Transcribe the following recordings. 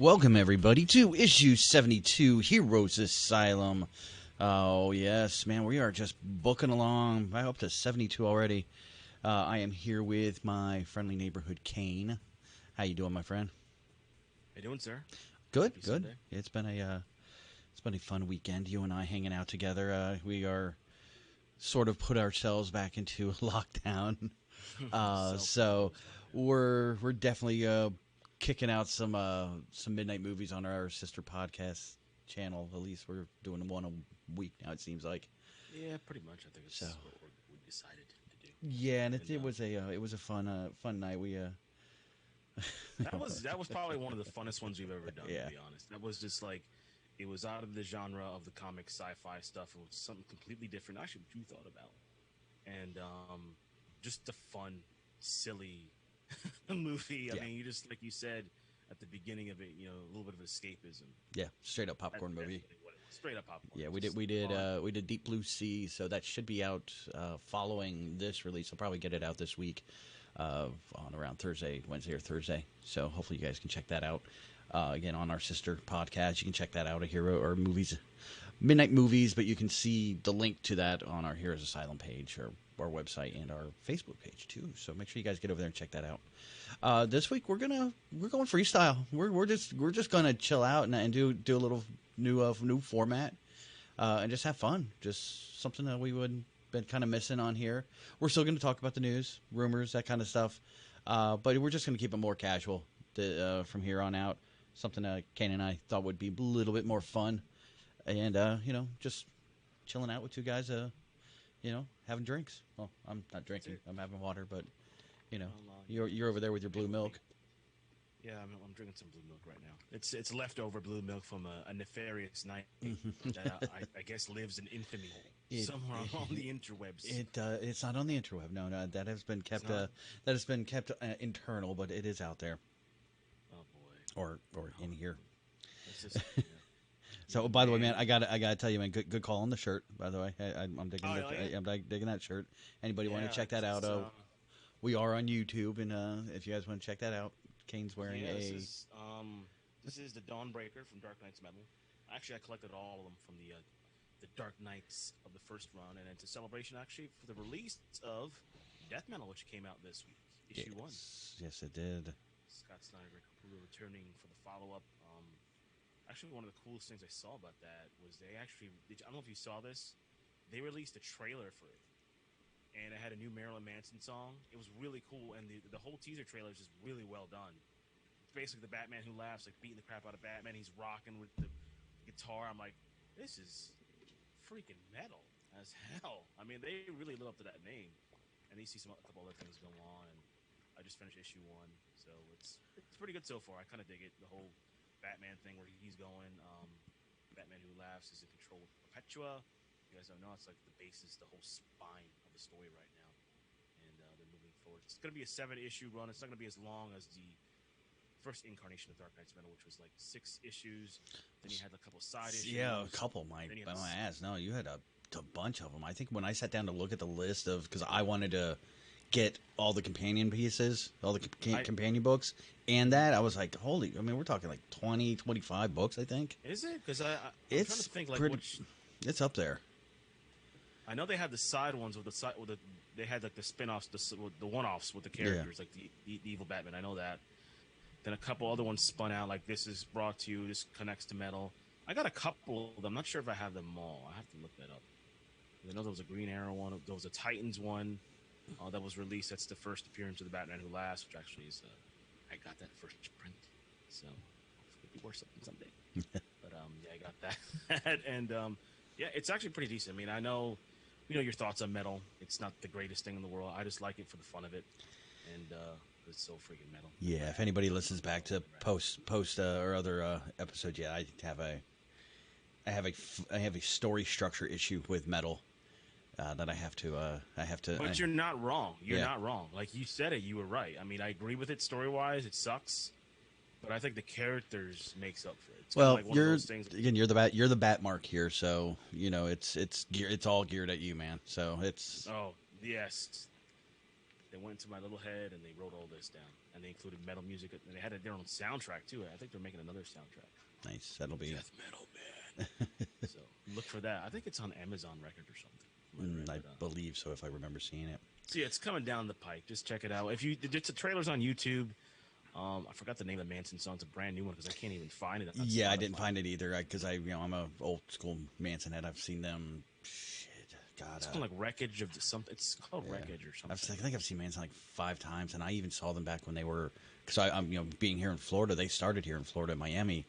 Welcome, everybody, to issue 72, Heroes Asylum. Oh, yes, man, we are just booking along. I up to 72 already. I am here with my friendly neighborhood, Kane. How you doing, my friend? How you doing, sir? Good, Happy good. Sunday. It's been a fun weekend. You and I hanging out together. We are sort of put ourselves back into lockdown. So Self-imposed lockdown. we're definitely kicking out some midnight movies on our sister podcast channel. At least we're doing one a week now. It seems like. Yeah, pretty much. I think So it's what we decided to do. yeah, and And it was a fun night. We that was probably one of the funnest ones we've ever done. yeah. To be honest, that was just like it was out of the genre of the comic sci-fi stuff. It was something completely different. Actually, what you thought about, and just a fun, silly movie. I Yeah. mean, you just like you said at the beginning of it, a little bit of escapism. Yeah, straight up That's popcorn movie. definitely what it was. Straight up popcorn. Yeah, Just fun. we did Deep Blue Sea, so that should be out following this release. I'll probably get it out this week on around Wednesday or Thursday. So hopefully you guys can check that out. Again, on our sister podcast, you can check that out. A Hero or Movies, Midnight Movies, but you can see the link to that on our Heroes Asylum page or our website and our Facebook page too. So make sure you guys get over there and check that out. This week we're going freestyle. We're just gonna chill out and do a little new format and just have fun. Just something that we would been kind of missing on here. We're still going to talk about the news, rumors, that kind of stuff, but we're just going to keep it more casual from here on out. Something Kane and I thought would be a little bit more fun, and just chilling out with two guys. Having drinks. Well, I'm not drinking. I'm having water, but Well, you're over there with your blue milk. Yeah, I'm drinking some blue milk right now. It's leftover blue milk from a nefarious night that I guess lives in infamy It- somewhere on the interwebs. It's not on the interweb. No, that has been kept. Internal, but it is out there Oh boy, or in here. it's just So, by the way, man, I gotta tell you, man, good call on the shirt. By the way, I'm digging Oh, that. yeah? I'm digging that shirt. Anybody want Yeah, to check that out? We are on YouTube, and if you guys want to check that out, Kane's wearing yeah. a. This is the Dawnbreaker from Dark Knight's Metal. Actually, I collected all of them from the Dark Knights of the first run, and it's a celebration actually for the release of Death Metal, which came out this week, issue 1. Yes, it did. Scott Snyder returning for the follow-up. Actually, one of the coolest things I saw about that was I don't know if you saw this. They released a trailer for it, and it had a new Marilyn Manson song. It was really cool, and the whole teaser trailer is just really well done. It's basically the Batman who laughs, like beating the crap out of Batman. He's rocking with the guitar. I'm like, this is freaking metal as hell. I mean, they really live up to that name. And you see a couple other things go on, and I just finished issue 1, so it's pretty good so far. I kind of dig it, the whole Batman thing where he's going. Batman Who Laughs is in control of Perpetua. You guys don't know, it's like the basis, the whole spine of the story right now, and they're moving forward. It's going to be a 7-issue run. It's not going to be as long as the first incarnation of Dark Knight's Metal, which was like 6 issues. Then you had a couple side issues. Yeah, a couple. My ass. No, you had a bunch of them. I think when I sat down to look at the list because I wanted to get all the companion pieces, all the companion books, and that I was like, holy! I mean, we're talking like 20, 25 books. I think. Is it? Because I'm it's trying to think like pretty, which. It's up there. I know they had the side ones they had like the spin-offs, the one-offs with the characters, like the evil Batman. I know that. Then a couple other ones spun out, like this is brought to you, this connects to metal. I got a couple of them. I'm not sure if I have them all. I have to look that up. I know there was a Green Arrow one. There was a Titans one that was released. That's the first appearance of the Batman Who Laughs, which actually is I got that first print, so it'll be worth something someday. But yeah, I got that, and yeah, it's actually pretty decent. I mean, I know your thoughts on metal. It's not the greatest thing in the world. I just like it for the fun of it, and it's so freaking metal. Yeah, if anybody listens back to post or other episodes, yeah, I have a story structure issue with metal that I have to. But you're not wrong. You're not wrong. Like you said it, you were right. I mean, I agree with it story wise. It sucks, but I think the characters makes up for it. It's well, like one of those things. Again, you're the bat mark here, so it's all geared at you, man. So it's oh yes, They went to my little head and they wrote all this down, and they included metal music, and they had their own soundtrack too. I think they're making another soundtrack. Nice. That'll be Death metal band. So look for that. I think it's on Amazon Record or something. I believe so, if I remember seeing it. So yeah, it's coming down the pike. Just check it out. If you, it's a trailer's on YouTube. I forgot the name of the Manson song. It's a brand new one because I can't even find it. Yeah, I didn't find it either because I'm a old school Manson head. I've seen them. God, it's called like Wreckage of something. It's called Wreckage or something. I think I've seen Manson like 5 times, and I even saw them back when they were because I'm being here in Florida. They started here in Florida, Miami,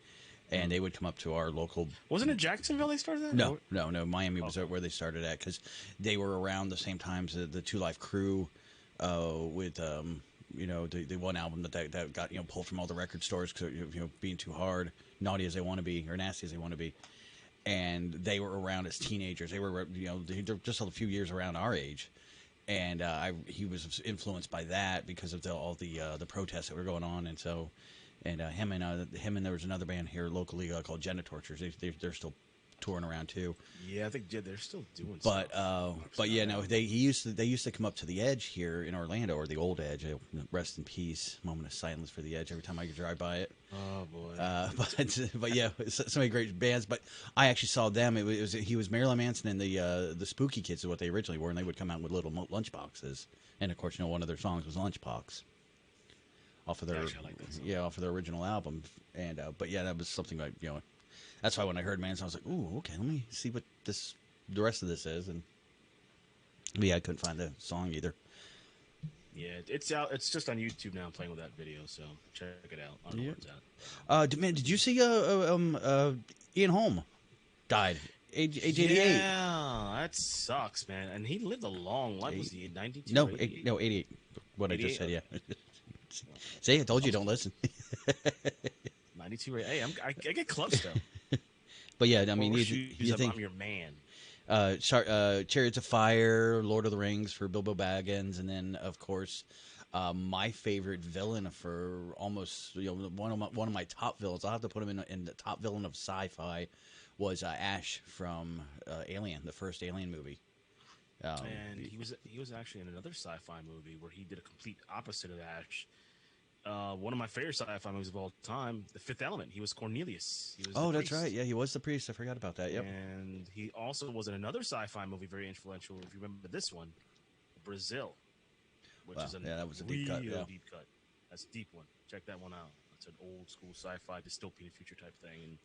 and they would come up to our local. Wasn't it Jacksonville they started at? No. Miami was where they started at because they were around the same times the Two Live Crew, with the one album that got pulled from all the record stores because being too hard, naughty as they want to be or nasty as they want to be. And they were around as teenagers. They were, they're just a few years around our age, and he was influenced by that because of all the protests that were going on, and so, and him and there was another band here locally called Genitortures. They're still touring around too. Yeah, I think they're still doing. But they used to come up to the Edge here in Orlando, or the old Edge. Rest in peace. Moment of silence for the Edge every time I could drive by it. Oh boy. But yeah, so many great bands. But I actually saw them. He was Marilyn Manson and the Spooky Kids is what they originally were, and they would come out with little lunch boxes. And of course, one of their songs was Lunchbox. Off of their off of their original album. And but yeah, that was something like That's why when I heard Manson, I was like, "Ooh, okay, let me see what the rest of this is." And I couldn't find the song either. Yeah, it's out. It's just on YouTube now. I'm playing with that video, so check it out. I don't know where it's at. Man, did you see Ian Holm died age 88? Yeah, that sucks, man. And he lived a long life. Was he 92? No, 88. What 88? I just said, yeah. See, I told you, don't listen. 92. Hey, I get close though. But yeah, I mean, you think I'm your man. Chariots of Fire, Lord of the Rings for Bilbo Baggins, and then of course, my favorite villain for almost one of my top villains. I'll have to put him in the top villain of sci-fi was Ash from Alien, the first Alien movie. And he was actually in another sci-fi movie where he did a complete opposite of Ash. One of my favorite sci-fi movies of all time, The Fifth Element. He was Cornelius. That's right. Yeah, he was the priest. I forgot about that. Yep. And he also was in another sci-fi movie, very influential. If you remember this one, Brazil, which is that was a deep cut. Yeah. Deep cut. That's a deep one. Check that one out. It's an old school sci-fi dystopian future type thing, and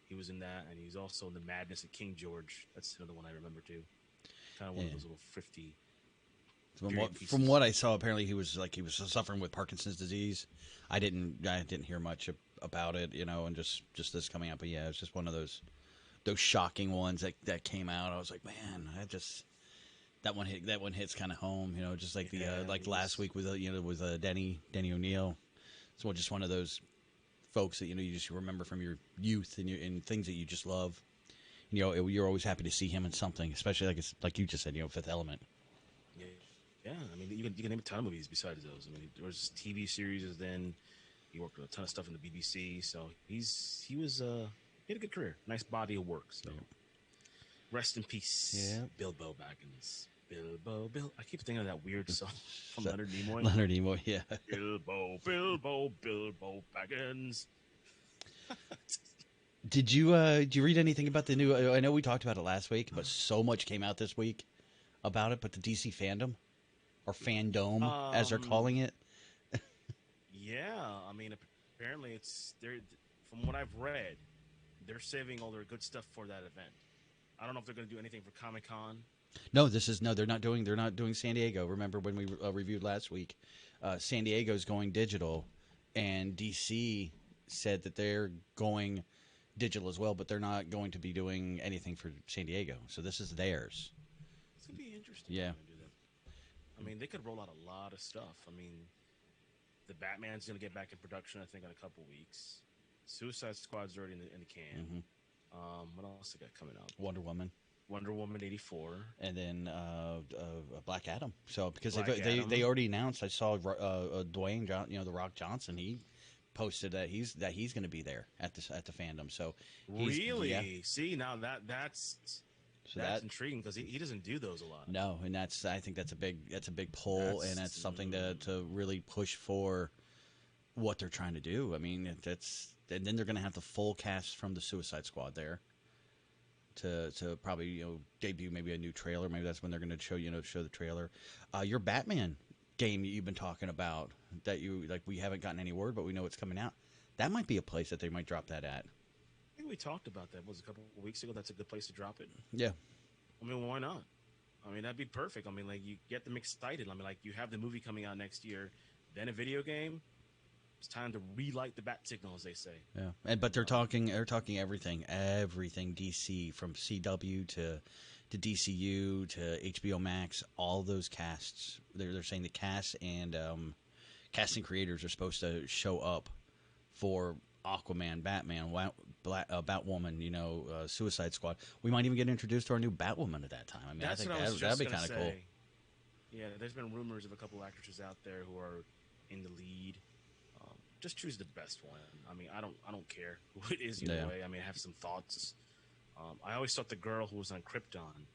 he was in that. And he's also in The Madness of King George. That's another one I remember too. Kind of one of those little 50. From what I saw, apparently he was suffering with Parkinson's disease. I didn't hear much about it, and just this coming out. But yeah, it's just one of those shocking ones that came out. I was like, man, that one hits kind of home, just like last week with with Denny O'Neil. So just one of those folks that you just remember from your youth and things that you just love. You're always happy to see him in something, especially like you just said, Fifth Element. Yeah, I mean, you can name a ton of movies besides those. I mean, there was TV series, then he worked with a ton of stuff in the BBC. So he had a good career, nice body of work. So rest in peace, Bilbo Baggins. Bilbo. I keep thinking of that weird song from Leonard Nimoy. Leonard Nimoy, yeah. Bilbo Baggins. Did you read anything about the new? I know we talked about it last week, but so much came out this week about it. But the DC Fandom. Or Fandome, as they're calling it. Yeah, I mean, apparently from what I've read, they're saving all their good stuff for that event. I don't know if they're going to do anything for Comic-Con. No, they're not doing San Diego. Remember when we reviewed last week? San Diego's going digital, and DC said that they're going digital as well, but they're not going to be doing anything for San Diego. So this is theirs. It's going to be interesting. Yeah. I mean, they could roll out a lot of stuff. I mean, the Batman's going to get back in production, I think, in a couple weeks. Suicide Squad's already in the can. Mm-hmm. What else they got coming out? Wonder Woman 84. And then Black Adam. So because they already announced, I saw Dwayne, The Rock Johnson, he posted that he's going to be there at the Fandom. So really, see, now that's So That's intriguing because he doesn't do those a lot. no, and I think that's a big pull, and that's something to really push for what they're trying to do. I mean, and then they're going to have the full cast from the Suicide Squad there to probably debut maybe a new trailer. Maybe that's when they're going to show the trailer. Your Batman game that you've been talking about that we haven't gotten any word, but we know it's coming out. That might be a place that they might drop that at. I think we talked about that. Was a couple of weeks ago. That's a good place to drop it. Yeah. I mean, why not? I mean, that'd be perfect. I mean, like, you get them excited. I mean, like, you have the movie coming out next year, then a video game. It's time to relight the bat signal, as they say. Yeah, but they're talking everything DC, from CW to DCU to HBO Max. All those casts. They're saying the cast and casting creators are supposed to show up for Aquaman, Batman, Batwoman, Suicide Squad. We might even get introduced to our new Batwoman at that time. I mean, I think that'd be kind of cool. Yeah, there's been rumors of a couple actresses out there who are in the lead. Just choose the best one. I mean, I don't care who it is either way. I mean, I have some thoughts. I always thought the girl who was on Krypton,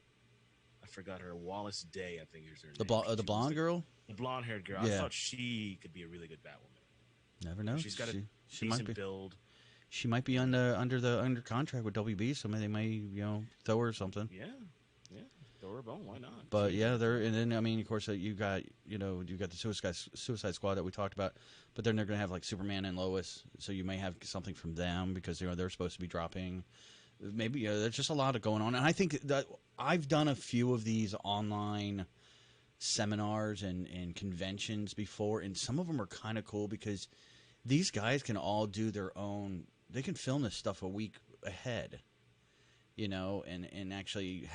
I forgot her, Wallace Day, I think is her name. The blonde girl? The blonde-haired girl. Yeah. I thought she could be a really good Batwoman. Never know. She's got a decent build. She might be under contract with WB, so maybe they may throw her something. Yeah. Throw her a bone. Why not? But and then I mean, of course, you got the Suicide Squad that we talked about, but then they're going to have like Superman and Lois, so you may have something from them because they're supposed to be dropping. Maybe there's just a lot of going on, and I think that I've done a few of these online seminars and conventions before, and some of them are kind of cool because these guys can all do their own. They can film this stuff a week ahead, and actually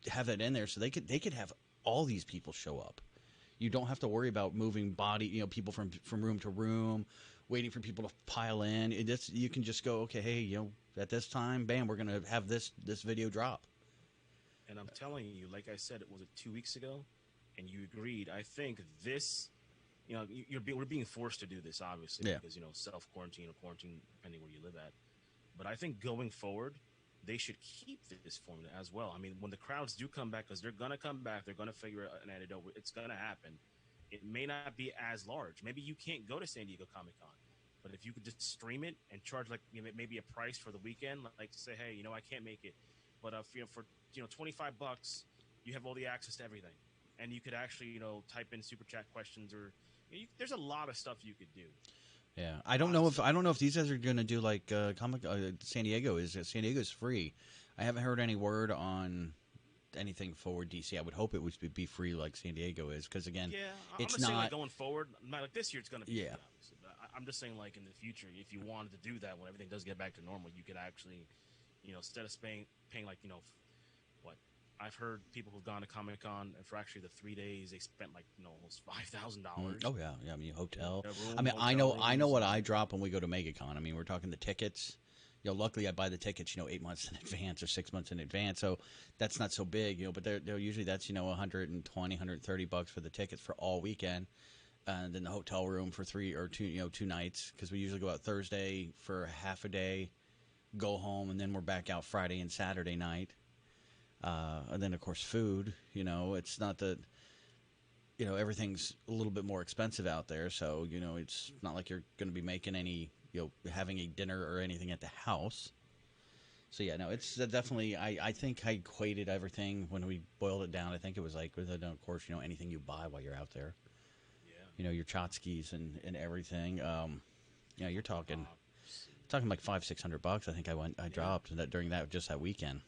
have that in there, so they could have all these people show up. You don't have to worry about moving people from room to room, waiting for people to pile in. You can just go, okay, hey, at this time, bam, we're gonna have this video drop. And I'm telling you, like I said, was it 2 weeks ago, and you agreed. I think this, we're being forced to do this, obviously, because self quarantine or quarantine, depending where you live at. But I think going forward, they should keep this formula as well. I mean, when the crowds do come back, because they're going to come back, they're going to figure out an antidote. It's going to happen. It may not be as large. Maybe you can't go to San Diego Comic-Con, but if you could just stream it and charge maybe a price for the weekend, like to say, hey, I can't make it, but for $25, you have all the access to everything, and you could actually type in super chat questions or there's a lot of stuff you could do. Yeah, I don't know if these guys are going to do like San Diego is. San Diego's free. I haven't heard any word on anything for DC. I would hope it would be free like San Diego is, because again, it's not saying like going forward. Not like this year, it's going to be free, obviously. But I'm just saying like in the future, if you wanted to do that when everything does get back to normal, you could actually, instead of paying like what. I've heard people who've gone to Comic-Con, and for actually the 3 days, they spent like almost $5,000. Oh yeah. I mean, hotel. I mean, I know what I drop when we go to MegaCon. I mean, we're talking the tickets. Luckily I buy the tickets 8 months in advance or 6 months in advance, so that's not so big. But they're usually that's $120, $130 for the tickets for all weekend, and then the hotel room for 2 nights, because we usually go out Thursday for half a day, go home, and then we're back out Friday and Saturday night. And then, of course, food, it's not that, everything's a little bit more expensive out there. So, it's not like you're going to be making any, having a dinner or anything at the house. So, yeah, no, it's definitely, I think I equated everything when we boiled it down. I think it was like, of course, anything you buy while you're out there. Yeah. Your tchotchkes and everything. You're talking like $500-600. I think I dropped during that weekend.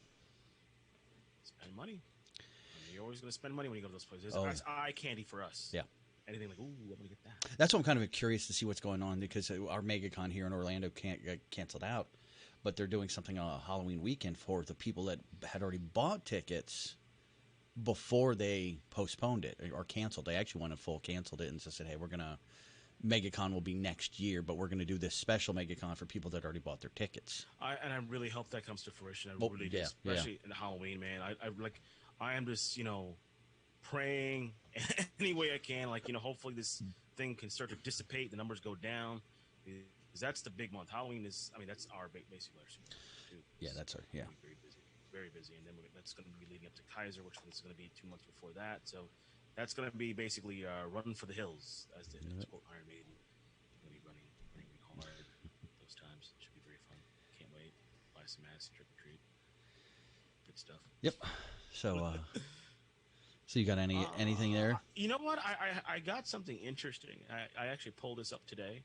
Spend money. I mean, you're always going to spend money when you go to those places. That's eye candy for us. Yeah. Anything like, ooh, I'm going to get that. That's what I'm kind of curious to see what's going on, because our MegaCon here in Orlando can't get canceled out, but they're doing something on a Halloween weekend for the people that had already bought tickets before they postponed it or canceled. They actually went and full canceled it and just said, hey, MegaCon will be next year, but we're going to do this special MegaCon for people that already bought their tickets. I really hope that comes to fruition. I really do, especially in Halloween, man. I am just, praying any way I can. Like, hopefully this thing can start to dissipate, the numbers go down, because that's the big month. Halloween is, that's our basic season. Yeah, that's our, Very busy. very busy, and then that's going to be leading up to Kaiser, which is going to be 2 months before that. So that's going to be basically running for the hills, as quote Iron Maiden. Going to be running hard those times. Should be very fun. Can't wait. Buy some ass, trick or treat, good stuff. Yep. So, so you got anything there? You know what? I got something interesting. I actually pulled this up today.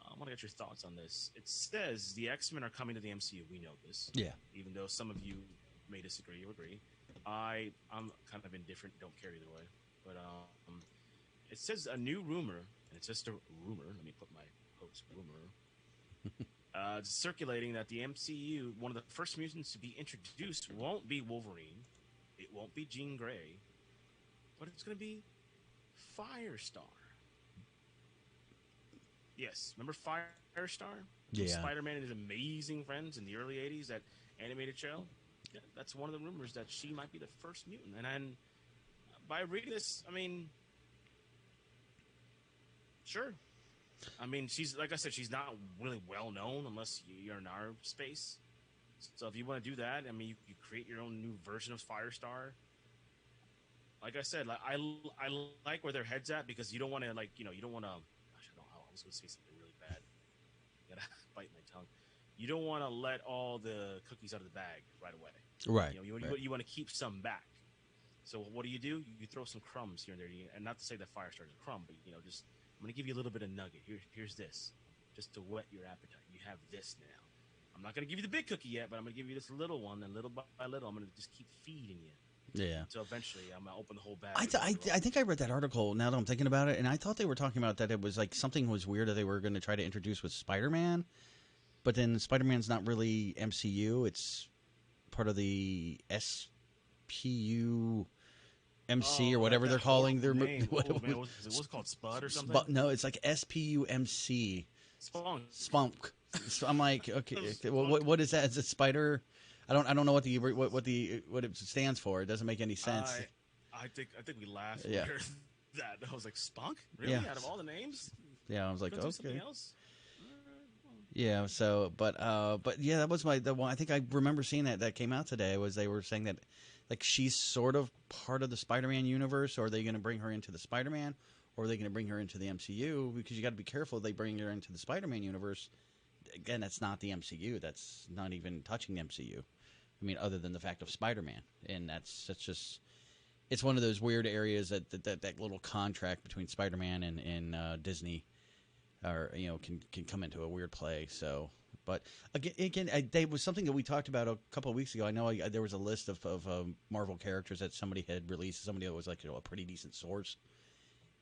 I want to get your thoughts on this. It says the X-Men are coming to the MCU. We know this. Yeah. Even though some of you may disagree or agree. I'm kind of indifferent. Don't care either way. But it says a new rumor, and it's just a rumor. Let me put my quotes rumor. It's circulating that the MCU, one of the first mutants to be introduced, won't be Wolverine. It won't be Jean Grey. But it's going to be Firestar. Yes, remember Firestar? Yeah. Spider-Man and his amazing friends in the early 80s, that animated show? Yeah, that's one of the rumors, that she might be the first mutant. And then, by reading this, I mean, sure. I mean, she's, like I said, she's not really well-known unless you're in our space. So if you want to do that, I mean, you create your own new version of Firestar. Like I said, I like where their head's at, because you don't want to, like, you don't want to... I was going to say something really bad. I gotta bite my tongue. You don't want to let all the cookies out of the bag right away. Right. You want to keep some back. So what do? You throw some crumbs here and there. And not to say that Firestar is a crumb, but just I'm going to give you a little bit of nugget. Here's this, just to whet your appetite. You have this now. I'm not going to give you the big cookie yet, but I'm going to give you this little one, and little by little, I'm going to just keep feeding you. Yeah. So eventually, I'm gonna open the whole bag. I think I read that article. Now that I'm thinking about it, and I thought they were talking about that it was like something was weird that they were going to try to introduce with Spider-Man, but then Spider-Man's not really MCU. It's part of the SPU MC or whatever they're calling their name. Was it called Spud or something? No, it's like SPUMC. Spunk. So I'm like, okay, well, what is that? Is it Spider? I don't know what it stands for. It doesn't make any sense. I think we laughed. Yeah. That I was like, Spunk? Really? Yeah. Out of all the names? Yeah, I was like, okay. Something else? Yeah. So, but yeah, that was the one. I think I remember seeing that came out today. Was they were saying that like she's sort of part of the Spider-Man universe, or are they going to bring her into the Spider-Man, or are they going to bring her into the MCU? Because you got to be careful. They bring her into the Spider-Man universe. Again, that's not the MCU. That's not even touching the MCU. I mean, other than the fact of Spider-Man, and that's just, it's one of those weird areas that little contract between Spider-Man and Disney, or can come into a weird play. So, but again, there was something that we talked about a couple of weeks ago. I know there was a list of Marvel characters that somebody had released. Somebody that was like a pretty decent source,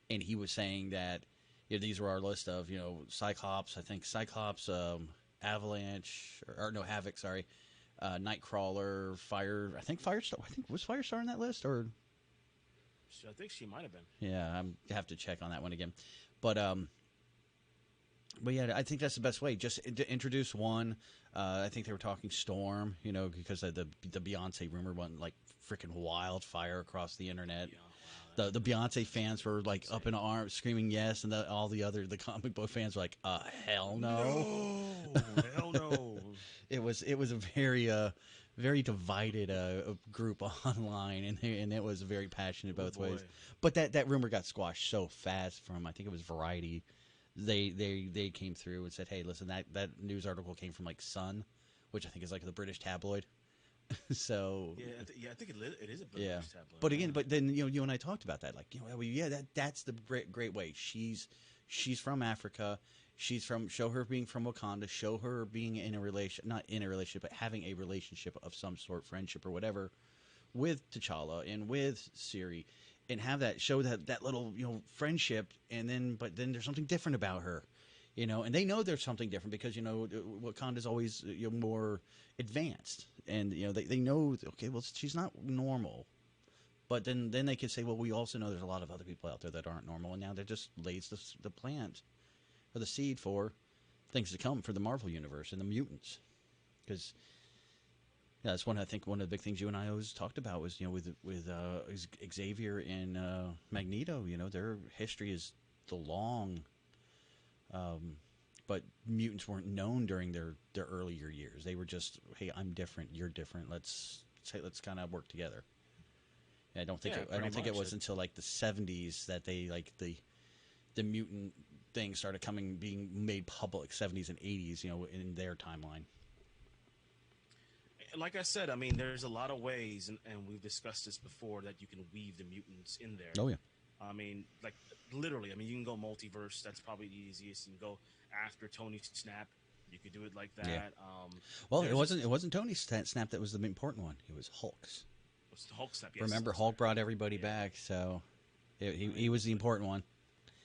and he was saying that these were our list of Cyclops. I think Cyclops, Avalanche, or no, Havoc. Sorry. Nightcrawler, I think Firestar. Was Firestar on that list, or? I think she might have been. Yeah, I have to check on that one again. But yeah, I think that's the best way. Just to introduce one. I think they were talking Storm, because the Beyonce rumor went like freaking wildfire across the internet. Yeah, wow, the Beyonce fans were like up in arms, screaming yes, and all the comic book fans were like, hell no, hell no. It was a very divided group online, and it was very passionate both ways. But that rumor got squashed so fast from, I think it was Variety. They came through and said, hey, listen, that news article came from like Sun, which I think is like the British tabloid. So I think it is a British tabloid. But again, but then you and I talked about that, like that's the great way. She's from Africa. Show her being from Wakanda, show her being not in a relationship, but having a relationship of some sort, friendship or whatever, with T'Challa and with Shuri, and have that, show that little, friendship, but then there's something different about her, and they know there's something different because, Wakanda's always more advanced, and, they know, okay, well, she's not normal. But then they could say, well, we also know there's a lot of other people out there that aren't normal, and now that just lays the plant or the seed for things to come for the Marvel universe and the mutants. Because that's one of the big things you and I always talked about was, with Xavier and Magneto, their history is the long, but mutants weren't known during their earlier years. They were just, hey, I'm different, you're different, let's let's kind of work together. And I don't think it was until like the 70s that they like the mutant thing started being made public. 70s and 80s, in their timeline. Like I said, I mean, there's a lot of ways, and we've discussed this before, that you can weave the mutants in there. Oh yeah. I mean, like literally. I mean, you can go multiverse. That's probably the easiest. You can go after Tony Snap. You could do it like that. Yeah. Well, it wasn't Tony Snap that was the important one. It was Hulk's. It was the Hulk Snap. Yes, Remember, Hulk brought everybody back, so he was the important one.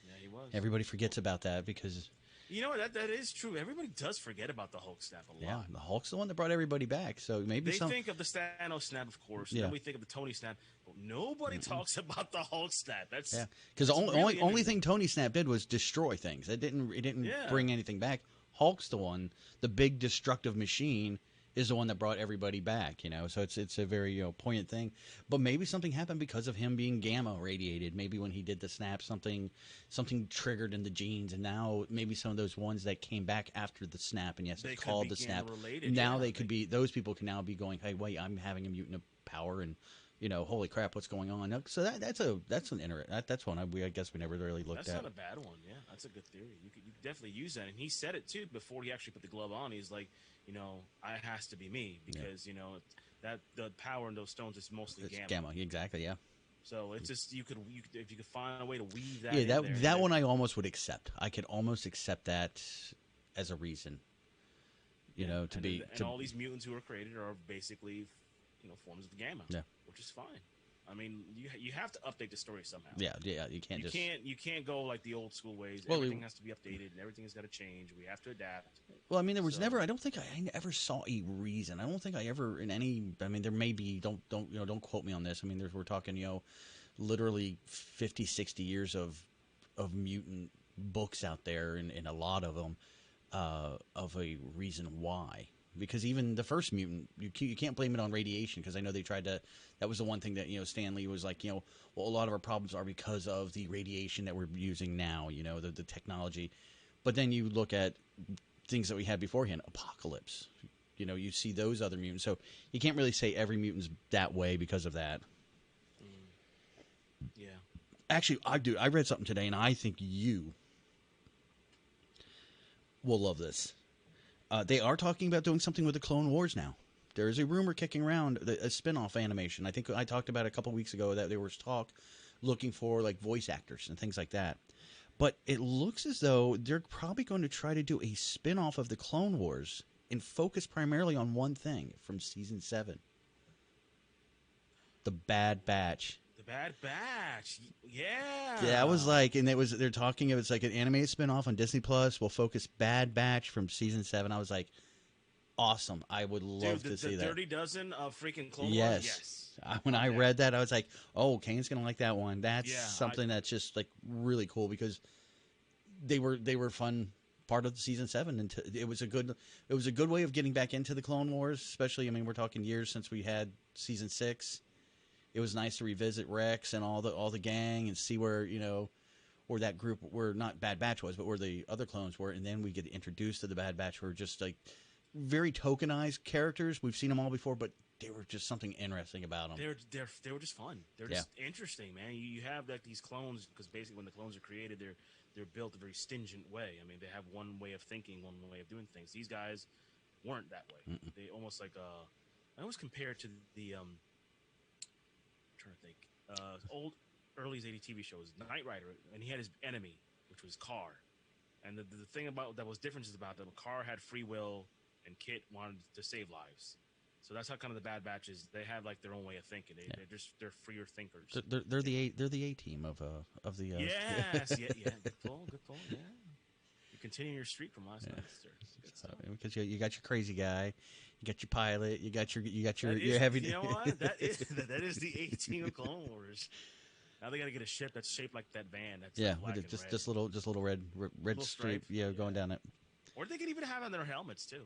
Yeah, he was. Everybody forgets about that because. You know what? That is true. Everybody does forget about the Hulk snap a lot. Yeah, the Hulk's the one that brought everybody back. So maybe they think of the Thanos snap, of course. Yeah. Then we think of the Tony snap, but nobody talks about the Hulk snap. That's because the only thing Tony Snap did was destroy things. It didn't bring anything back. Hulk's the one, the big destructive machine is the one that brought everybody back, So it's a very poignant thing. But maybe something happened because of him being gamma radiated. Maybe when he did the snap, something triggered in the genes, and now maybe some of those ones that came back after the snap, and yes, it's called the snap. Now they could be, those people can now be going, hey, wait, I'm having a mutant of power, and holy crap, what's going on? So that's one I guess we never really looked at. That's not a bad one. Yeah, that's a good theory. You could definitely use that, and he said it too before he actually put the glove on. He's like, it has to be me because that the power in those stones is mostly gamma. Gamma, exactly, yeah. So it's just you could if you could find a way to weave that. Yeah, that one I almost would accept. I could almost accept that as a reason. And all these mutants who are created are basically forms of the gamma. Yeah, which is fine. I mean, you have to update the story somehow. Yeah, you can't go like the old school ways. Everything has to be updated, and everything has got to change. We have to adapt. Well, I mean, there was never. I don't think I ever saw a reason. I don't think I ever in any. I mean, there may be. Don't quote me on this. I mean, we're talking literally 50, 60 years of mutant books out there, and a lot of them of a reason why. Because even the first mutant, you can't blame it on radiation, because I know they tried to. That was the one thing that Stan Lee was like, well, a lot of our problems are because of the radiation that we're using now, the technology. But then you look at things that we had beforehand, Apocalypse. You see those other mutants, so you can't really say every mutant's that way because of that. Yeah. Actually, I read something today, and I think you will love this. They are talking about doing something with the Clone Wars now. There is a rumor kicking around, a spin-off animation. I think I talked about it a couple weeks ago that there was talk looking for like voice actors and things like that. But it looks as though they're probably going to try to do a spin-off of the Clone Wars and focus primarily on one thing from season 7. The Bad Batch. The Bad Batch. Yeah. Yeah, I was like, and they're talking of it's like an animated spin-off on Disney Plus. We'll focus Bad Batch from season 7. I was like, awesome. I would love to see that. The Dirty Dozen of freaking Clone Wars? Yes. When I read that, I was like, oh, Kane's going to like that one. That's something that's just like really cool, because they were fun part of the season 7, and it was a good way of getting back into the Clone Wars, especially, I mean, we're talking years since we had season 6. It was nice to revisit Rex and all the gang and see where where that group, where not Bad Batch was, but where the other clones were, and then we get introduced to the Bad Batch, who are just like very tokenized characters. We've seen them all before, but they were just something interesting about them. They were just fun. They're just interesting, man. You have like these clones, because basically when the clones are created, they're built a very stingent way. I mean, they have one way of thinking, one way of doing things. These guys weren't that way. Mm-mm. They almost like I always compare it to the trying to think. Old early 80s TV shows, Knight Rider, and he had his enemy, which was Carr. And the thing about that was different is about that Carr had free will, and Kit wanted to save lives. So that's how kind of the Bad Batch is. They have like their own way of thinking. They're freer thinkers. They're the A team of the. Yes, yeah. Good pull. Yeah. You continue your streak from last night, sir. Because you got your crazy guy, you got your pilot, you got your heavy. You know what? That is the A team of Clone Wars. Now they got to get a ship that's shaped like that van. That's black and red. Just little red stripe, going down it. Or they could even have on their helmets too.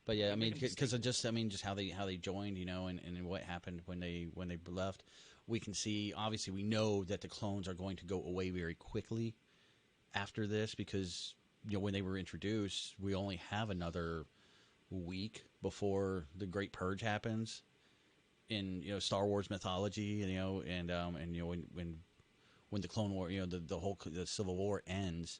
But yeah, I mean, because just how they joined, and what happened when they left. We can see, obviously, we know that the clones are going to go away very quickly after this, because when they were introduced, we only have another week before the Great Purge happens, in Star Wars mythology, and when the Clone War, the whole the Civil War ends.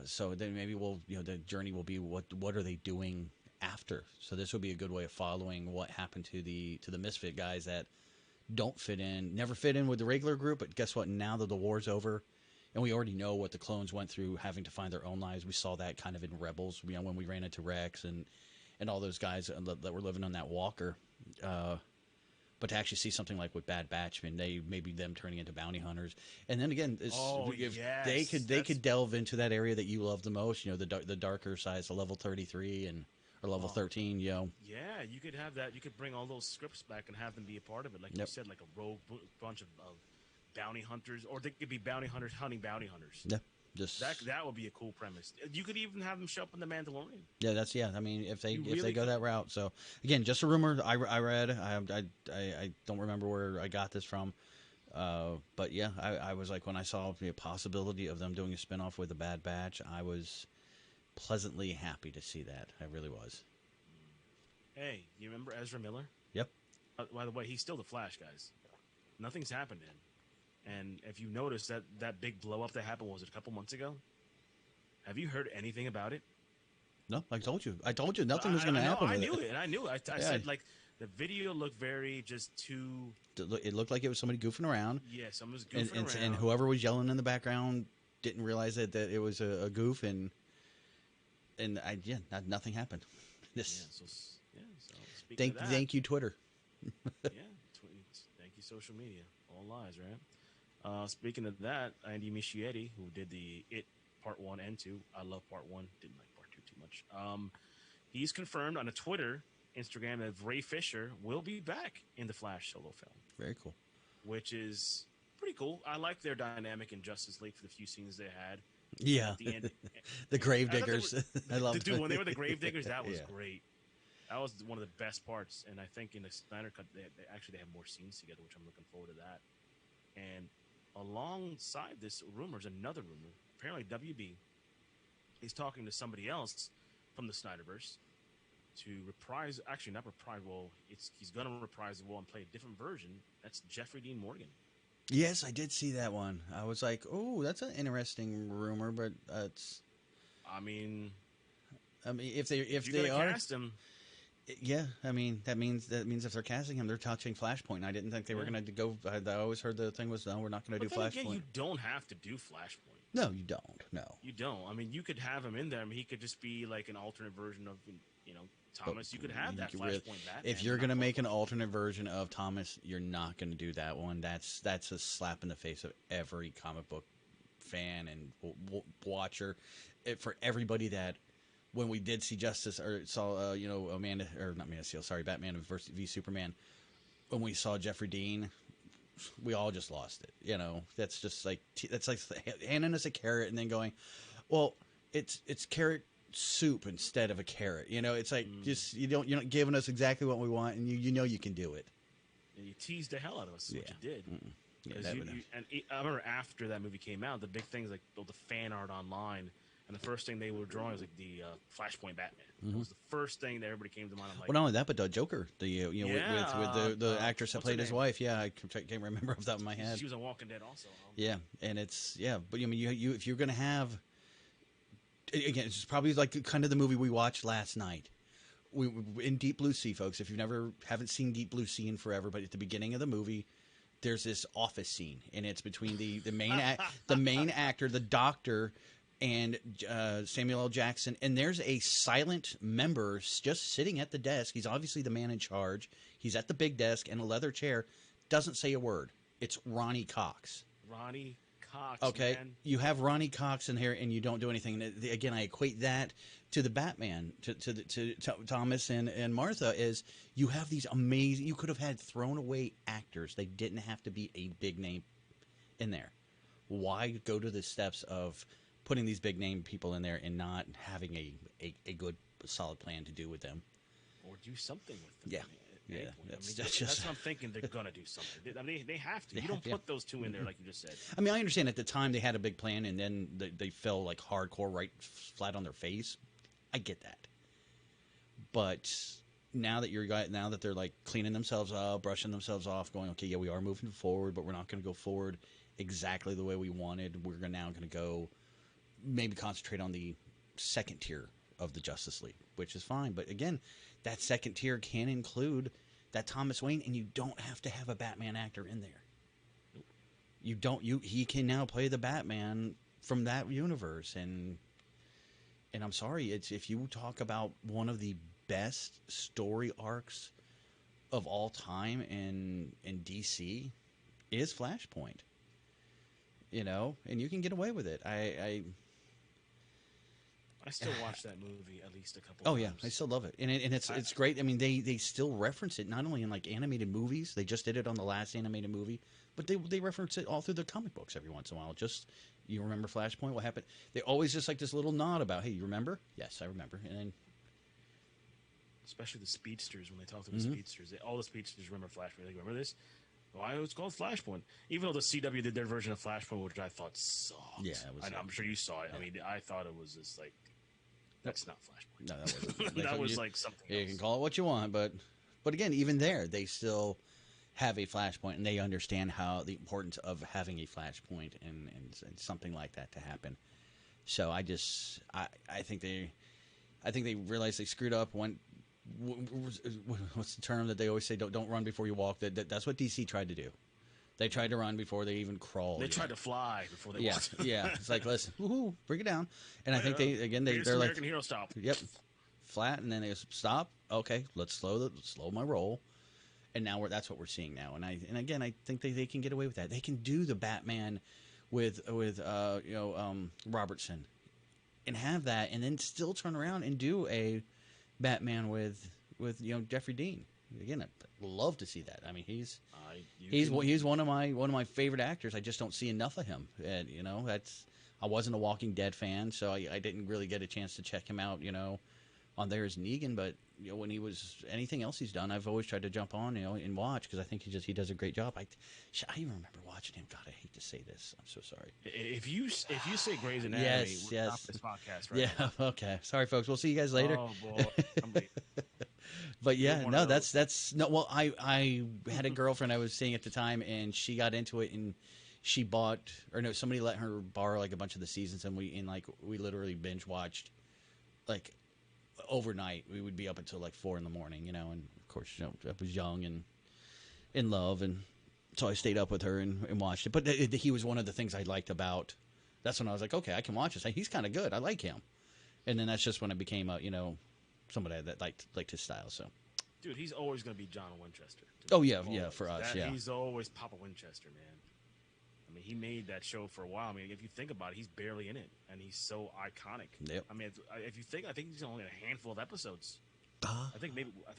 So then maybe the journey will be what are they doing after? So this would be a good way of following what happened to the Misfit guys that don't fit in, never fit in with the regular group. But guess what? Now that the war's over, and we already know what the clones went through, having to find their own lives. We saw that kind of in Rebels, when we ran into Rex and all those guys that were living on that walker. But to actually see something like with Bad Batch, maybe them turning into bounty hunters, and then again, if they could delve into that area that you love the most, the darker sides, the level 33 or level 13, Yeah, you could have that. You could bring all those scripts back and have them be a part of it, like you said, like a rogue bunch of bounty hunters, or they could be bounty hunters hunting bounty hunters. Yeah. That would be a cool premise. You could even have them show up in The Mandalorian. Yeah, I mean, if they go that route. So again, just a rumor I read. I don't remember where I got this from, but yeah, I was like, when I saw the possibility of them doing a spinoff with the Bad Batch, I was pleasantly happy to see that. I really was. Hey, you remember Ezra Miller? Yep. By the way, he's still the Flash, guys. Nothing's happened to him. And if you notice that big blow up that happened, was it a couple months ago? Have you heard anything about it? No, I told you nothing was going to happen. I knew it. I said, like, the video looked very just too. It looked like it was somebody goofing around. Yeah, someone was goofing around. And whoever was yelling in the background didn't realize that it was a goof, and nothing happened. Thank you, Twitter. Thank you, social media. All lies, right? Speaking of that, Andy Muschietti, who did the It Part 1 and 2. I love Part 1. Didn't like Part 2 too much. He's confirmed on a Twitter, Instagram, that Ray Fisher will be back in the Flash solo film. Very cool. Which is pretty cool. I like their dynamic in Justice League for the few scenes they had. Yeah. At the end, the Gravediggers. I love it. Dude, when they were the Gravediggers, that was great. That was one of the best parts. And I think in the Snyder Cut, they have more scenes together, which I'm looking forward to that. And alongside this rumor's another rumor. Apparently, WB is talking to somebody else from the Snyderverse to reprise. Actually, not reprise. Well, he's going to reprise the role and play a different version. That's Jeffrey Dean Morgan. Yes, I did see that one. I was like, "Oh, that's an interesting rumor," but it's. I mean, if they are cast him. Yeah, I mean that means if they're casting him, they're touching Flashpoint. I didn't think they were going to go. I always heard the thing was, no, we're not going to do Flashpoint. Again, you don't have to do Flashpoint. No, you don't. No, you don't. I mean, you could have him in there. I mean, he could just be like an alternate version of Thomas. But you could have that Flashpoint Batman. If you're going to make an alternate version of Thomas, you're not going to do that one. That's a slap in the face of every comic book fan and watcher. For everybody that. When we did see Batman v Superman, when we saw Jeffrey Dean, we all just lost it. That's just like handing us a carrot and then going, well, it's carrot soup instead of a carrot. It's like you're not giving us exactly what we want, and you can do it. And you teased the hell out of us. What you did. I remember after that movie came out, the big things like the fan art online. And the first thing they were drawing was like the Flashpoint Batman. That was the first thing that everybody came to mind. I'm like, well, not only that, but the Joker, with the actress that played his wife. Yeah, I can't remember off the top of my head. She was on Walking Dead also. Yeah, and but I mean, you if you're gonna have, again, it's probably like kind of the movie we watched last night. In Deep Blue Sea, folks. If you haven't seen Deep Blue Sea in forever, but at the beginning of the movie, there's this office scene, and it's between the main actor, the doctor, and Samuel L. Jackson, and there's a silent member just sitting at the desk. He's obviously the man in charge. He's at the big desk in a leather chair, doesn't say a word. It's Ronnie Cox. Ronnie Cox, okay, man. You have Ronnie Cox in here, and you don't do anything. And again, I equate that to the Batman, to Thomas and Martha, is you have these amazing. You could have had thrown away actors. They didn't have to be a big name in there. Why go to the steps of putting these big name people in there and not having a good solid plan to do with them, or do something with them? Yeah, that's what I'm thinking. They're gonna do something. I mean, they have to. You don't put those two in there like you just said. I mean, I understand at the time they had a big plan and then they fell like hardcore right flat on their face. I get that, but now that they're like cleaning themselves up, brushing themselves off, going, okay, yeah, we are moving forward, but we're not going to go forward exactly the way we wanted. We're now going to go maybe concentrate on the second tier of the Justice League, which is fine. But again, that second tier can include that Thomas Wayne, and you don't have to have a Batman actor in there. He can now play the Batman from that universe, and I'm sorry, if you talk about one of the best story arcs of all time in DC is Flashpoint. And you can get away with it. I still watch that movie at least a couple Oh, times. yeah, I still love it. And it's great. I mean, they still reference it, not only in, like, animated movies. They just did it on the last animated movie. But they reference it all through the comic books every once in a while. Just, you remember Flashpoint? What happened? They always just, like, this little nod about, hey, you remember? Yes, I remember. And then... Especially the speedsters, when they talk to the speedsters. All the speedsters remember Flashpoint. They go, remember this? Why it's called Flashpoint? Even though the CW did their version of Flashpoint, which I thought sucked. Yeah, I'm sure you saw it. Yeah. I mean, I thought it was just like... That's not Flashpoint. No, that wasn't. That was like something else. You can call it what you want, but again, even there, they still have a Flashpoint, and they understand how the importance of having a Flashpoint and something like that to happen. So I think they realized they screwed up. What's the term that they always say? Don't run before you walk. That's what DC tried to do. They tried to run before they even crawled. They tried to fly before they walked. Yeah. It's like, listen, woohoo, bring it down. And I think they're American like, hero stop. Yep, flat, and then they stop. Okay, let's slow my roll. And now that's what we're seeing now. And again, I think they can get away with that. They can do the Batman with Robertson, and have that, and then still turn around and do a Batman with Jeffrey Dean. Again, I'd love to see that. I mean, he's one of my favorite actors. I just don't see enough of him. And I wasn't a Walking Dead fan, so I didn't really get a chance to check him out. On there as Negan, but when he was anything else he's done, I've always tried to jump on and watch, because I think he does a great job. I even remember watching him. God, I hate to say this. I'm so sorry. If you say Grey's Anatomy, we'll stop this podcast right now. Okay. Sorry, folks. We'll see you guys later. Oh boy. But yeah, no, that's no. Well, I had a girlfriend I was seeing at the time, and she got into it, and she somebody let her borrow like a bunch of the seasons, and we literally binge watched like overnight. We would be up until like 4 a.m, and of course, I was young and in love, and so I stayed up with her and watched it. But he was one of the things I liked about. That's when I was like, okay, I can watch this. He's kind of good. I like him. And then that's just when I became somebody that liked his style. So, dude, he's always going to be John Winchester. Oh yeah, for us, yeah. He's always Papa Winchester, man. I mean, he made that show for a while. I mean, if you think about it, he's barely in it, and he's so iconic. Yep. I mean, I think he's only in a handful of episodes. I think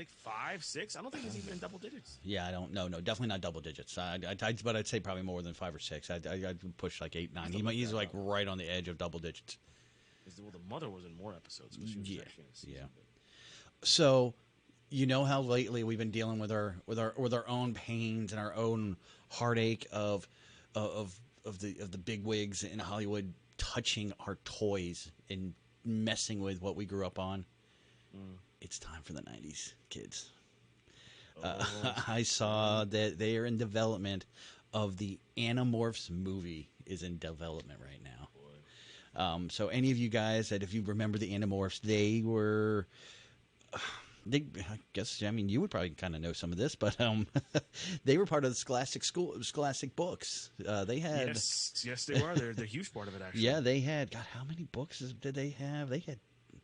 5, 6. I don't think he's even in double digits. Yeah, I don't. No, definitely not double digits. But I'd say probably more than 5 or 6. I'd push like 8, 9. He's like right on the edge of double digits. Well, the mother was in more episodes. She was actually in a season, So, how lately we've been dealing with our own pains and our own heartache of the bigwigs in Hollywood touching our toys and messing with what we grew up on. It's time for the 90s, kids. I saw that they are in development of the Animorphs movie is in development right now. So any of you guys that, if you remember the Animorphs, I guess, you would probably kind of know some of this, but they were part of the Scholastic books. They had yes, they were. They're a huge part of it, actually. Yeah, they had. God, how many books did they have? They had.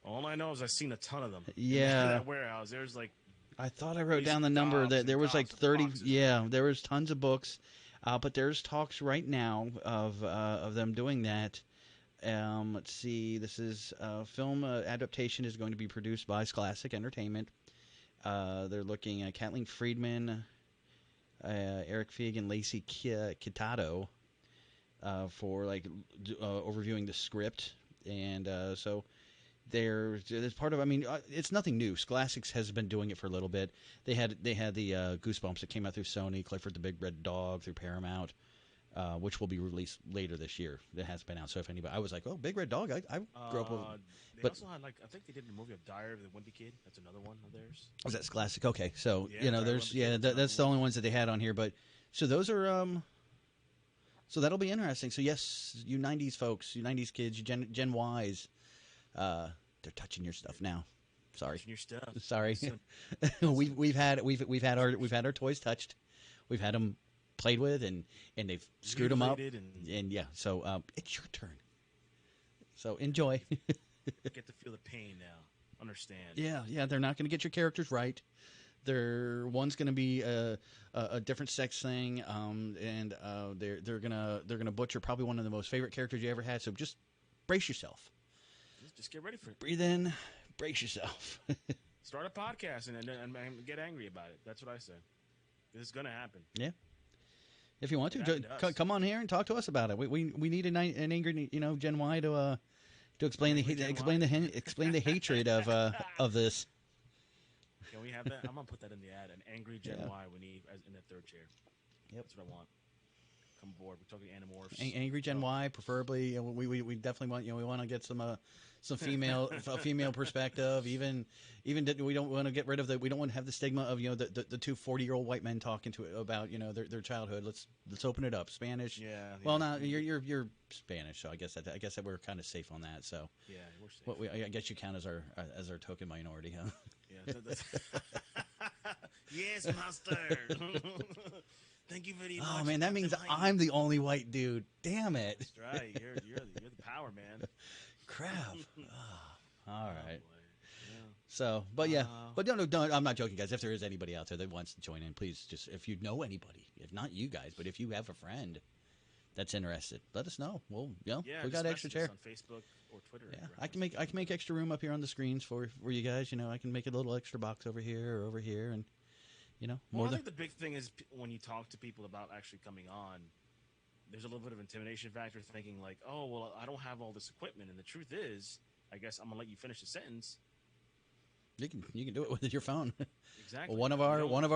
All I know is I've seen a ton of them. Yeah, in that warehouse. There's like. I thought I wrote down the number that there was like 30. Yeah, there was tons of books, but there's talks right now of them doing that. Let's see. This is film adaptation is going to be produced by Scholastic Entertainment. They're looking at Kathleen Friedman, Eric Feig, and Lacey Kitato for overviewing the script, and so there's part of. It's nothing new. Scholastic has been doing it for a little bit. They had the Goosebumps that came out through Sony, Clifford the Big Red Dog through Paramount. which will be released later this year. It has been out. So if anybody, I was like, oh, Big Red Dog. I grew up with. They But also had I think they did a movie of Diary of the Wimpy Kid. That's another one of theirs. was that classic? Okay, so Yeah, Diary of the there's Wimpy Kid, that's the another only one. ones that they had on here. But so those are so that'll be interesting. So yes, you '90s folks, you '90s kids, you Gen Ys, they're touching your stuff now. Sorry, Touching your stuff. sorry. So, we've had our toys touched. We've had them played with, and they've screwed them up. mutilated And yeah, so it's your turn. So enjoy. get to feel the pain now. Understand? Yeah, they're not going to get your characters right. One's going to be a different sex thing, and they're gonna butcher probably one of the most favorite characters you ever had. So just brace yourself. Just get ready for it. Breathe in, brace yourself. Start a podcast and get angry about it. That's what I said. This is gonna happen. Yeah. If you want to, It happened to us. come on here and talk to us about it. We need an angry, Gen Y to explain Angry Gen explain the hatred of this. Can we have that? I'm gonna put that in the ad. An angry Gen Yeah. Y we need in the third chair. Yep. That's what I want. Come aboard. We're talking Animorphs. Angry Gen Y, preferably. We definitely want we want to get some female a female perspective. Even we don't want to get rid of we don't want to have the stigma of the two 40-year-old white men talking about their childhood. Let's open it up. Spanish. Yeah. Well, now you're Spanish, so I guess that we're kind of safe on that. So Yeah, we're safe. I guess you count as our token minority, huh? Yeah. Yes, master. Thank you very much. Oh man, that means Captain Mike. I'm the only white dude. Damn it! That's right. You're the power man. Crap. All right. boy. Yeah. So, but yeah, Uh, but no, I'm not joking, guys. If there is anybody out there that wants to join in, please just if you know anybody, if not you guys, but if you have a friend that's interested, let us know. Well, Yeah, we got just an extra message chair. us on Facebook or Twitter. Yeah, for I can reference. make extra room up here on the screens for you guys. I can make a little extra box over here or over here, and more Well, I than think the big thing is when you talk to people about actually coming on, there's a little bit of intimidation factor, thinking like, "Oh, well, I don't have all this equipment," and the truth is, I guess I'm gonna let you finish the sentence. you can do it with your phone. Exactly. One of You our don't- one of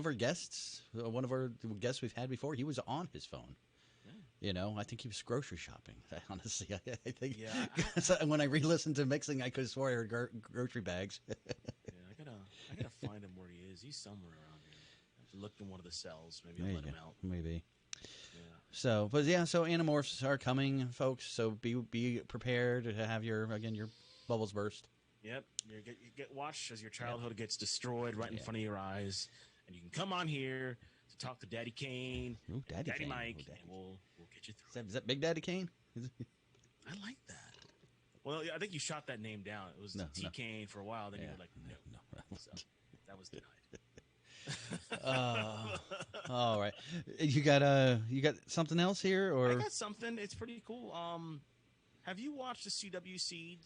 our guests, one of our guests we've had before, he was on his phone. I think he was grocery shopping. Honestly, I think. Yeah. So when I re-listened to mixing, I could have swore I heard grocery bags. Yeah, I gotta find him where he is. He's somewhere around here. I have to look in one of the cells. Maybe There I'll you let him go. out. Maybe. Yeah. So, but yeah, so Animorphs are coming, folks. So be prepared to have your bubbles burst. Yep. You get watch as your childhood gets destroyed right in front of your eyes, and you can come on here to talk to Daddy Kane, Ooh, Daddy Kane. Mike, Ooh, Daddy. and we'll get you through. Is that Big Daddy Kane? I like that. Well, I think you shot that name down. It was No, T no. Kane for a while. Then you Yeah, were like, no. no. So that was denied. All right. You got something else here, I or got something. It's pretty cool. Have you watched the CWC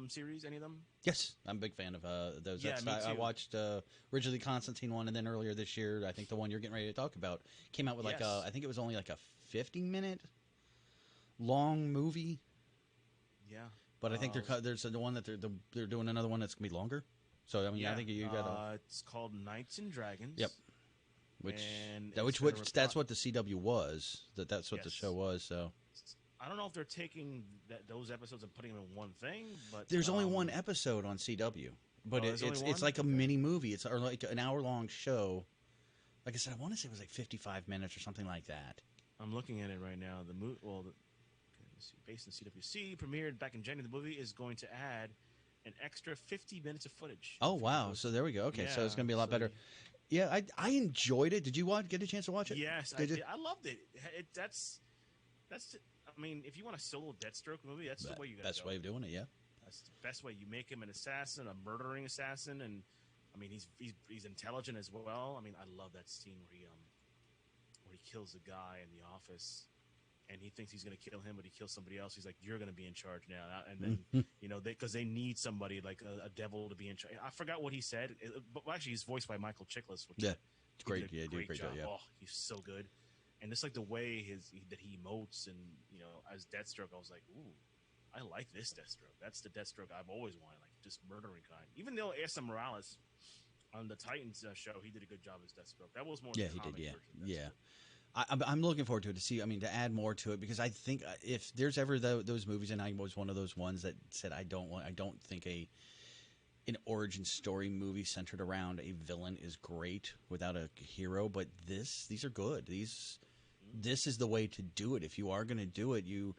series? Any of them? yes, I'm a big fan of those. Yeah, me I too. watched originally Constantine one, and then earlier this year, I think the one you're getting ready to talk about came out with Yes. I think it was only like a 15-minute long movie. Yeah. But I think there's the one that they're doing another one that's gonna be longer. So I mean, I think you got It's called Knights and Dragons. Yep. which and that, it's which gonna that's what the CW was. That's what the Yes. show was. So I don't know if they're taking those episodes and putting them in one thing, but there's only one episode on CW, but Oh, there's only it's one? like a Okay. mini movie. It's or like an hour-long show. Like I said, I want to say it was like 55 minutes or something like that. I'm looking at it right now. The movie, based in CWC, premiered back in January. The movie is going to add an extra 50 minutes of footage. Oh for wow! those- So there we go. Okay, so it's Yeah, gonna be a lot so better. Yeah, I enjoyed it. Did you get a chance to watch it? Yes, Did you? I loved it. That's. I mean, if you want a solo Deathstroke movie, that's the way you got to Best go. way of doing it. Yeah. That's the best way. You make him an assassin, a murdering assassin, and I mean he's intelligent as well. I mean, I love that scene where he kills the guy in the office, and he thinks he's going to kill him, but he kills somebody else. He's like, "You're going to be in charge now," and then because they need somebody like a devil to be in charge. I forgot what he said, but actually he's voiced by Michael Chiklis, which Yeah, it's he great. did a Yeah, he did a great job. Yeah. Oh, he's so good. And just like the way that he emotes and as Deathstroke, I was like, ooh, I like this Deathstroke. That's the Deathstroke I've always wanted, like just murdering kind. Even though Asa Morales on the Titans show, he did a good job as Deathstroke. That was more Yeah, the he did. comic Yeah, version of yeah. I'm looking forward to it, to see. I mean, to add more to it, because I think if there's ever those movies, and I was one of those ones that said I don't think an origin story movie centered around a villain is great without a hero. But these are good. This is the way to do it. If you are going to do it, you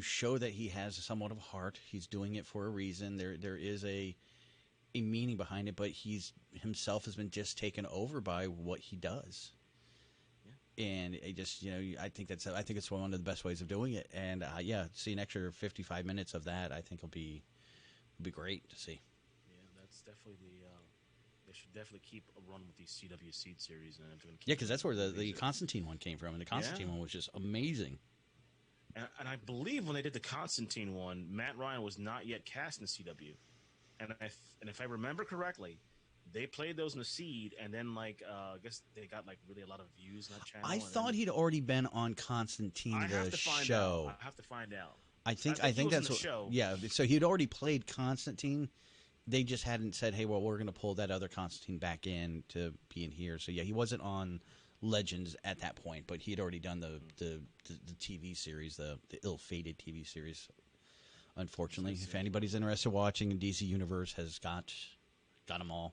show that he has somewhat of a heart. He's doing it for a reason. There is a meaning behind it, but he's himself has been just taken over by what he does. And it just, I think it's one of the best ways of doing it. And see an extra 55 minutes of that, I think will be great to see. Yeah, that's definitely they should definitely keep a run with these CW Seed series. And because that's where the Constantine one came from, and the Constantine one was just amazing. And I believe when they did the Constantine one, Matt Ryan was not yet cast in CW. And if I remember correctly, they played those in the Seed, and then I guess they got really a lot of views on that channel. I thought he'd already been on Constantine the show. I have to find out. I think that's what. Show. Yeah, so he'd already played Constantine. They just hadn't said, "Hey, well, we're going to pull that other Constantine back in to be in here." So yeah, he wasn't on Legends at that point, but he'd already done the TV series, the ill-fated TV series. Unfortunately, if anybody's interested in watching, DC Universe has got them all.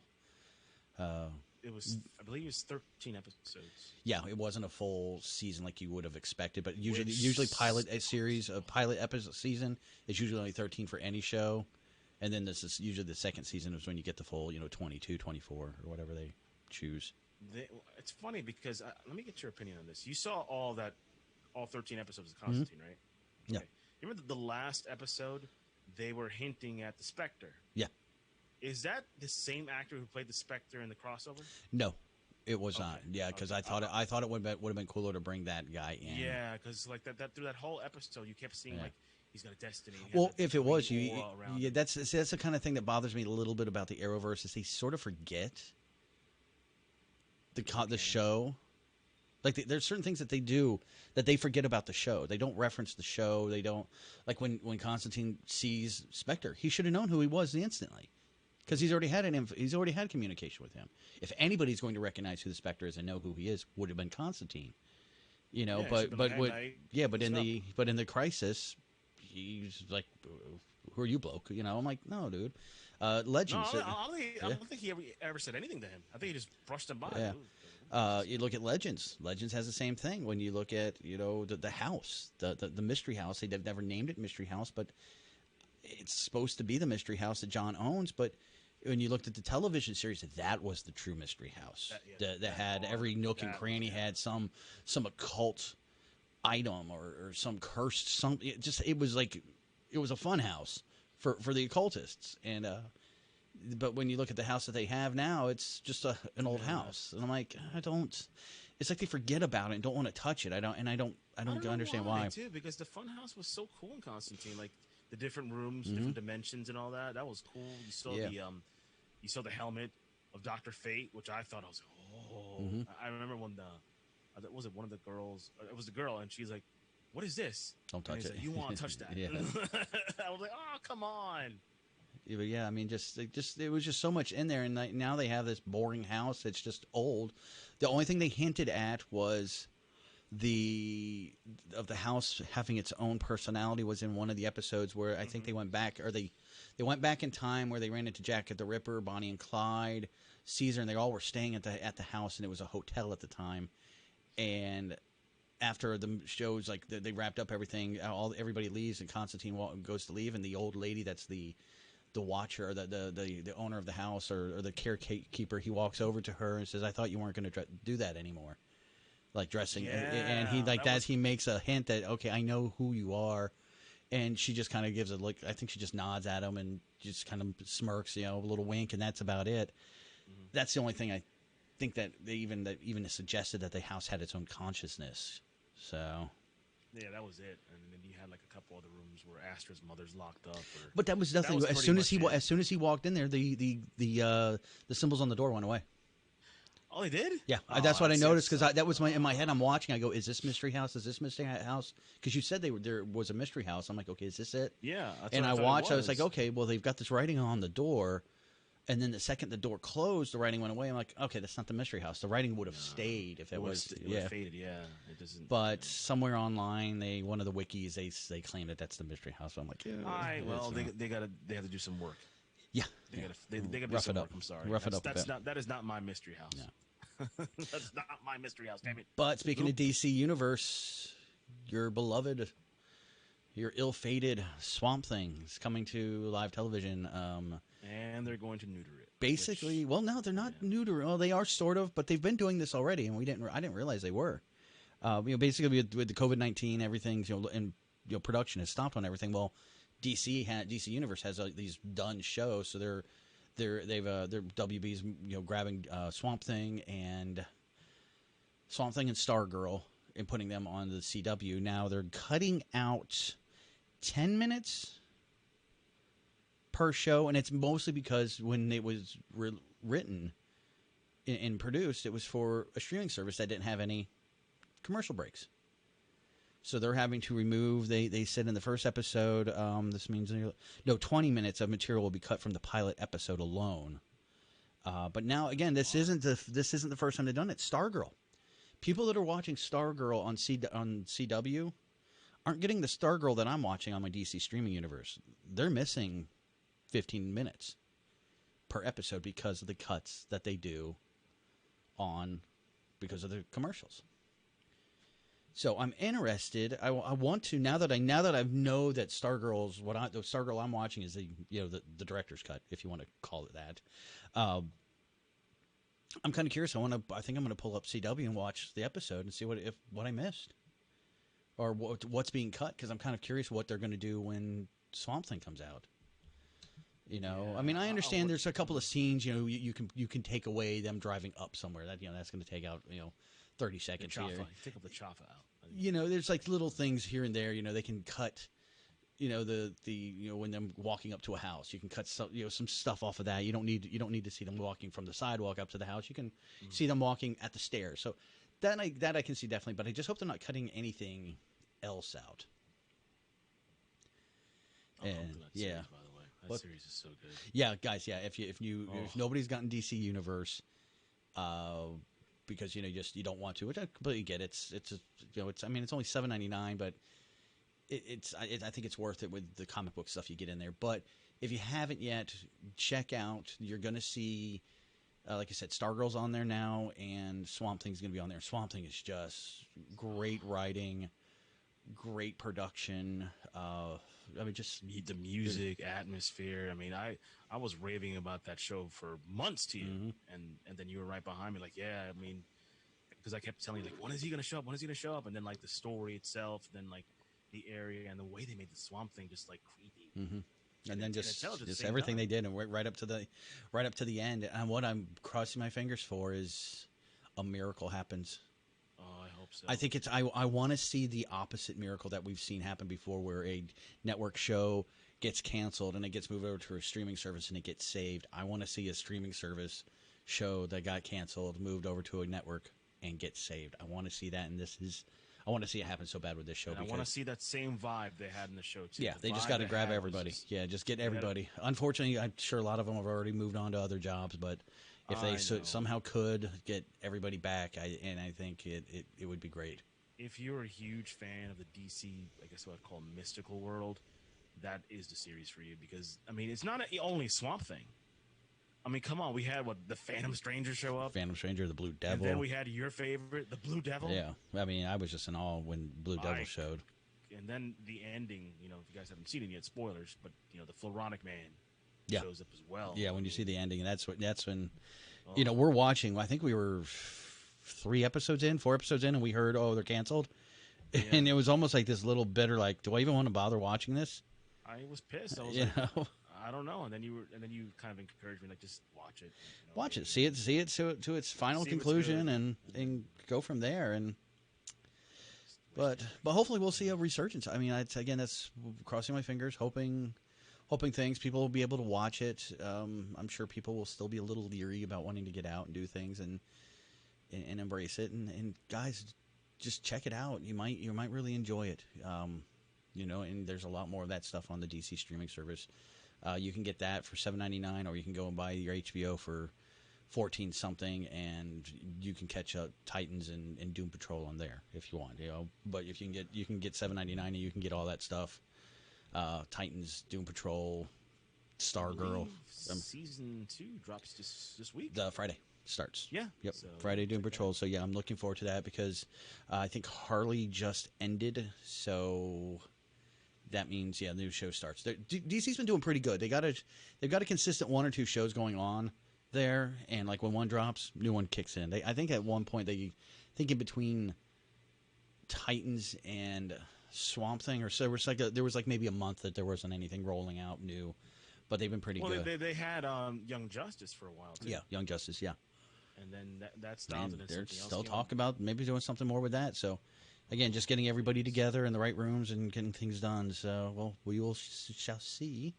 It was, I believe, it was 13 episodes. Yeah, it wasn't a full season like you would have expected, but usually pilot episode season is usually only 13 for any show, and then this is usually the second season is when you get the full 22, 24, or whatever they choose. It's funny because let me get your opinion on this. You saw all 13 episodes of Constantine, right? Yeah. Okay. You remember the last episode? They were hinting at the Spectre. Yeah. Is that the same actor who played the Spectre in the crossover? No, it was not. Yeah, because I thought it would have been cooler to bring that guy in. Yeah, because that through that whole episode, you kept seeing he's got a destiny. Well, if it was that's the kind of thing that bothers me a little bit about the Arrowverse is they sort of forget the show. There's certain things that they do that they forget about the show. They don't reference the show. They don't when Constantine sees Spectre, he should have known who he was instantly. Because he's already had communication with him. If anybody's going to recognize who the Spectre is and know who he is, would have been Constantine. But in the Crisis, he's like, "Who are you, bloke?" I'm like, "No, dude." Legends. No, I don't think he ever said anything to him. I think he just brushed him by. Yeah. You look at Legends. Legends has the same thing. When you look at the house, the Mystery House, they've never named it Mystery House, but it's supposed to be the Mystery House that John owns, but when you looked at the television series, that was the true Mystery House. That had every nook and cranny had some occult item or some cursed it was a fun house for the occultists. And but when you look at the house that they have now, it's just an old house. And I'm like, it's like they forget about it and don't want to touch it. I don't understand why. Too, because the fun house was so cool in Constantine, the different rooms, different dimensions, and all that. That was cool. You saw the helmet of Dr. Fate, which I thought I was I remember when was it one of the girls? It was the girl, and she's like, "What is this?" Don't touch it. Like, you want to touch that? Yeah. I was like, "Oh, come on." But yeah, I mean, it was just so much in there, and now they have this boring house that's just old. The only thing they hinted at was the house having its own personality was in one of the episodes where I think they went back, or they went back in time where they ran into Jack the Ripper, Bonnie and Clyde, Caesar, and they all were staying at the house, and it was a hotel at the time. And after the shows, they wrapped up everything, everybody leaves, and Constantine goes to leave, and the old lady that's the watcher, or the owner of the house, or the caretaker, he walks over to her and says, "I thought you weren't going to do that anymore." Dressing, and he makes a hint that, okay, I know who you are, and she just kind of gives a look. I think she just nods at him and just kind of smirks, a little wink, and that's about it. Mm-hmm. That's the only thing I think that they even suggested, that the house had its own consciousness. So yeah, that was it. And then you had a couple other rooms where Astra's mother's locked up. But that was nothing. As soon as he walked in there, the symbols on the door went away. Oh, they did? Yeah, that's what I noticed, because that was in my head. I'm watching. I go, "Is this Mystery House? Is this Mystery House?" Because you said there was a Mystery House. I'm like, "Okay, is this it?" Yeah. And I watched. I was like, "Okay, well, they've got this writing on the door. And then the second the door closed, the writing went away. I'm like, okay, that's not the Mystery House. The writing would have stayed if it was. It would have faded, yeah. It doesn't. But somewhere online, one of the wikis, they claim that that's the Mystery House. So I'm like, yeah. All right, well, they have to do some work. Yeah. They gotta do Rough some it work. up. I'm sorry. Rough it up a bit. That is not my Mystery House. No. That's not my Mystery House, damn it. But speaking of DC Universe, your beloved, your ill-fated Swamp Thing is coming to live television. And they're going to neuter it. Basically, well, no, they're not neuter. Well, they are sort of, but they've been doing this already, and I didn't realize they were. Basically with the COVID-19, everything's and production has stopped on everything. Well, DC Universe has these done shows, so they're WB's grabbing Swamp Thing and Stargirl and putting them on the CW. Now they're cutting out 10 minutes per show, and it's mostly because when it was written and produced, it was for a streaming service that didn't have any commercial breaks. So they're having to remove. They said in the first episode, this means 20 minutes of material will be cut from the pilot episode alone. But now again, this isn't the first time they've done it. Stargirl, people that are watching Stargirl on CW aren't getting the Stargirl that I'm watching on my DC streaming universe. They're missing 15 minutes per episode because of the cuts that they do because of the commercials. So I'm interested. I want to now that I know that Stargirl's the Stargirl I'm watching is the director's cut, if you want to call it that. I'm kind of curious. I think I'm going to pull up CW and watch the episode and see what I missed or what's being cut, because I'm kind of curious what they're going to do when Swamp Thing comes out. I mean, I understand there's a couple of scenes, you can take away them driving up somewhere. That's going to take out 30 seconds here. Take up the chaffa out. There's like little things here and there. They can cut, when them walking up to a house, you can cut some stuff off of that. You don't need to see them walking from the sidewalk up to the house. You can see them walking at the stairs. So that I can see definitely. But I just hope they're not cutting anything else out. And yeah. Series, by the way. That series is so good. Yeah, guys. Yeah, if nobody's gotten DC Universe, because you don't want to, which I completely get. It's only $7.99, but I think it's worth it with the comic book stuff you get in there. But if you haven't yet, check out. You're going to see, like I said, Stargirl's on there now, and Swamp Thing's going to be on there. Swamp Thing is just great writing, great production. Just the music, atmosphere. I mean, I was raving about that show for months to you, and then you were right behind me, like, yeah. I mean, because I kept telling you, like, when is he gonna show up? When is he gonna show up? And then like the story itself, then like the area and the way they made the Swamp Thing just like creepy. Mm-hmm. And then just everything they did, and right up to the end. And what I'm crossing my fingers for is a miracle happens. So. I think I want to see the opposite miracle that we've seen happen before, where a network show gets canceled and it gets moved over to a streaming service and it gets saved. I want to see a streaming service show that got canceled moved over to a network and get saved. I want to see that, and I want to see it happen so bad with this show. And I want to see that same vibe they had in the show too. Yeah, they just got to grab everybody. Just get everybody. Unfortunately, I'm sure a lot of them have already moved on to other jobs, but if they somehow could get everybody back, I think it would be great. If you're a huge fan of the DC, I guess what I'd call mystical world, that is the series for you, because I mean, it's not only Swamp Thing. I mean, come on, we had the Phantom Stranger show up. Phantom Stranger, the Blue Devil. And then we had your favorite, the Blue Devil. Yeah, I mean, I was just in awe when Blue Devil showed. And then the ending, if you guys haven't seen it yet, spoilers, but the Floronic Man shows up as well. Yeah, when you see the ending, and that's when we're watching. I think we were 4 episodes in, and we heard, they're canceled, and it was almost like this little bitter, like, do I even want to bother watching this? I was pissed. I was I don't know. And then you kind of encouraged me, like, just watch it. Watch it, see it to its final conclusion, and go from there. But hopefully we'll see a resurgence. I mean, that's crossing my fingers, hoping people will be able to watch it. I'm sure people will still be a little leery about wanting to get out and do things and embrace it. And guys, just check it out. You might really enjoy it. And there's a lot more of that stuff on the DC streaming service. You can get that for $7.99, or you can go and buy your HBO for 14 something, and you can catch up Titans and Doom Patrol on there if you want. But if you can get $7.99 and you can get all that stuff. Titans, Doom Patrol, Stargirl. Season 2 drops this week. The Friday starts. Yeah. Yep. So Friday Doom Patrol. So yeah, I'm looking forward to that because I think Harley just ended, so that means the new show starts. DC's been doing pretty good. They've got a consistent one or two shows going on there, and like when one drops, new one kicks in. I think at one point in between Titans and Swamp Thing, or so there was like maybe a month that there wasn't anything rolling out new, but they've been pretty good. Well, they had Young Justice for a while too. Yeah, Young Justice, yeah. And then that stopped. And they're still talking about maybe doing something more with that. So, again, just getting everybody together in the right rooms and getting things done. So, well, we shall see.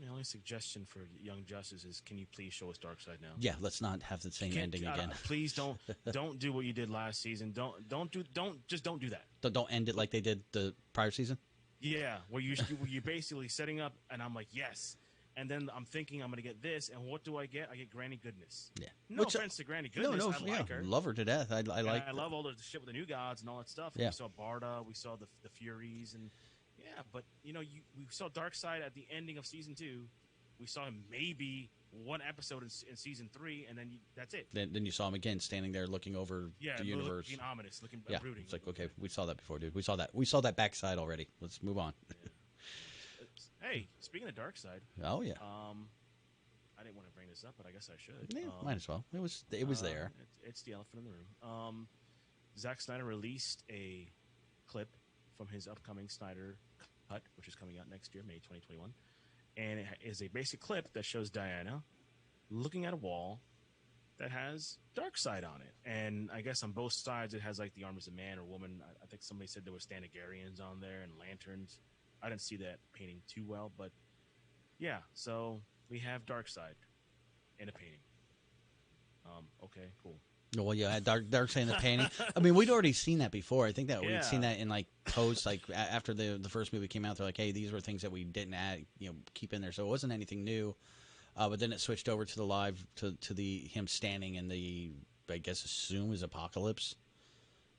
My only suggestion for Young Justice is, can you please show us Darkseid now? Yeah, let's not have the same ending again. Please don't do what you did last season. Don't do that. Don't end it like they did the prior season. Yeah, where you're basically setting up, and I'm like, yes. And then I'm thinking I'm going to get this, and what do I get? I get Granny Goodness. Yeah. No offense to Granny Goodness. I like her. Love her to death. I love all the shit with the New Gods and all that stuff. Yeah. We saw Barda, we saw the Furies, and yeah, but we saw Darkseid at the ending of season 2. We saw him maybe one episode in season 3, and then that's it. Then you saw him again standing there looking over the universe. Looking ominous, looking brooding. It's like, okay, we saw that before, dude. We saw that backside already. Let's move on. Yeah. Hey, speaking of Darkseid. Oh yeah. I didn't want to bring this up, but I guess I should. Yeah, might as well. It was there. It's the elephant in the room. Zack Snyder released a clip from his upcoming Snyder Cut, which is coming out next year, May 2021. And it is a basic clip that shows Diana looking at a wall that has Darkseid on it. And I guess on both sides it has like the arms of man or woman. I think somebody said there were Stanagarians on there and lanterns. I didn't see that painting too well, but yeah, so we have Darkseid in a painting. Okay, cool. Well, yeah, Darkseid in the painting. I mean, we'd already seen that before. I think that we'd seen that in like posts, like after the first movie came out. They're like, hey, these were things that we didn't add, keep in there. So it wasn't anything new. But then it switched over to the live to him standing in the, I guess, assume is Apocalypse.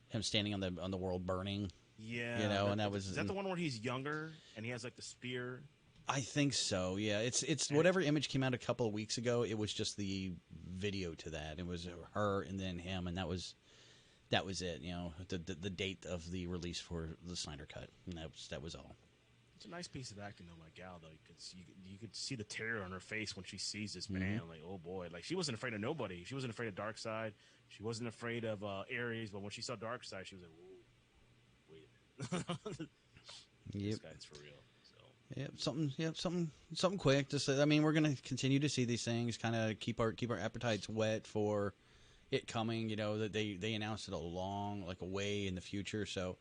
Him standing on the world burning. Yeah, and that was. Is that the one where he's younger and he has like the spear? I think so. Yeah, it's whatever image came out a couple of weeks ago. It was just the video to that. It was her and then him, and that was it. The date of the release for the Snyder Cut, and that was all. It's a nice piece of acting though, my gal. Though you could see the terror on her face when she sees this man. Like, oh boy, like she wasn't afraid of nobody. She wasn't afraid of Darkseid. She wasn't afraid of Ares. But when she saw Darkseid, she was like, whoa, wait a minute. This guy's for real. Something quick. Just, I mean, we're gonna continue to see these things. Kind of keep our appetites wet for it coming. That they announced it a way in the future. So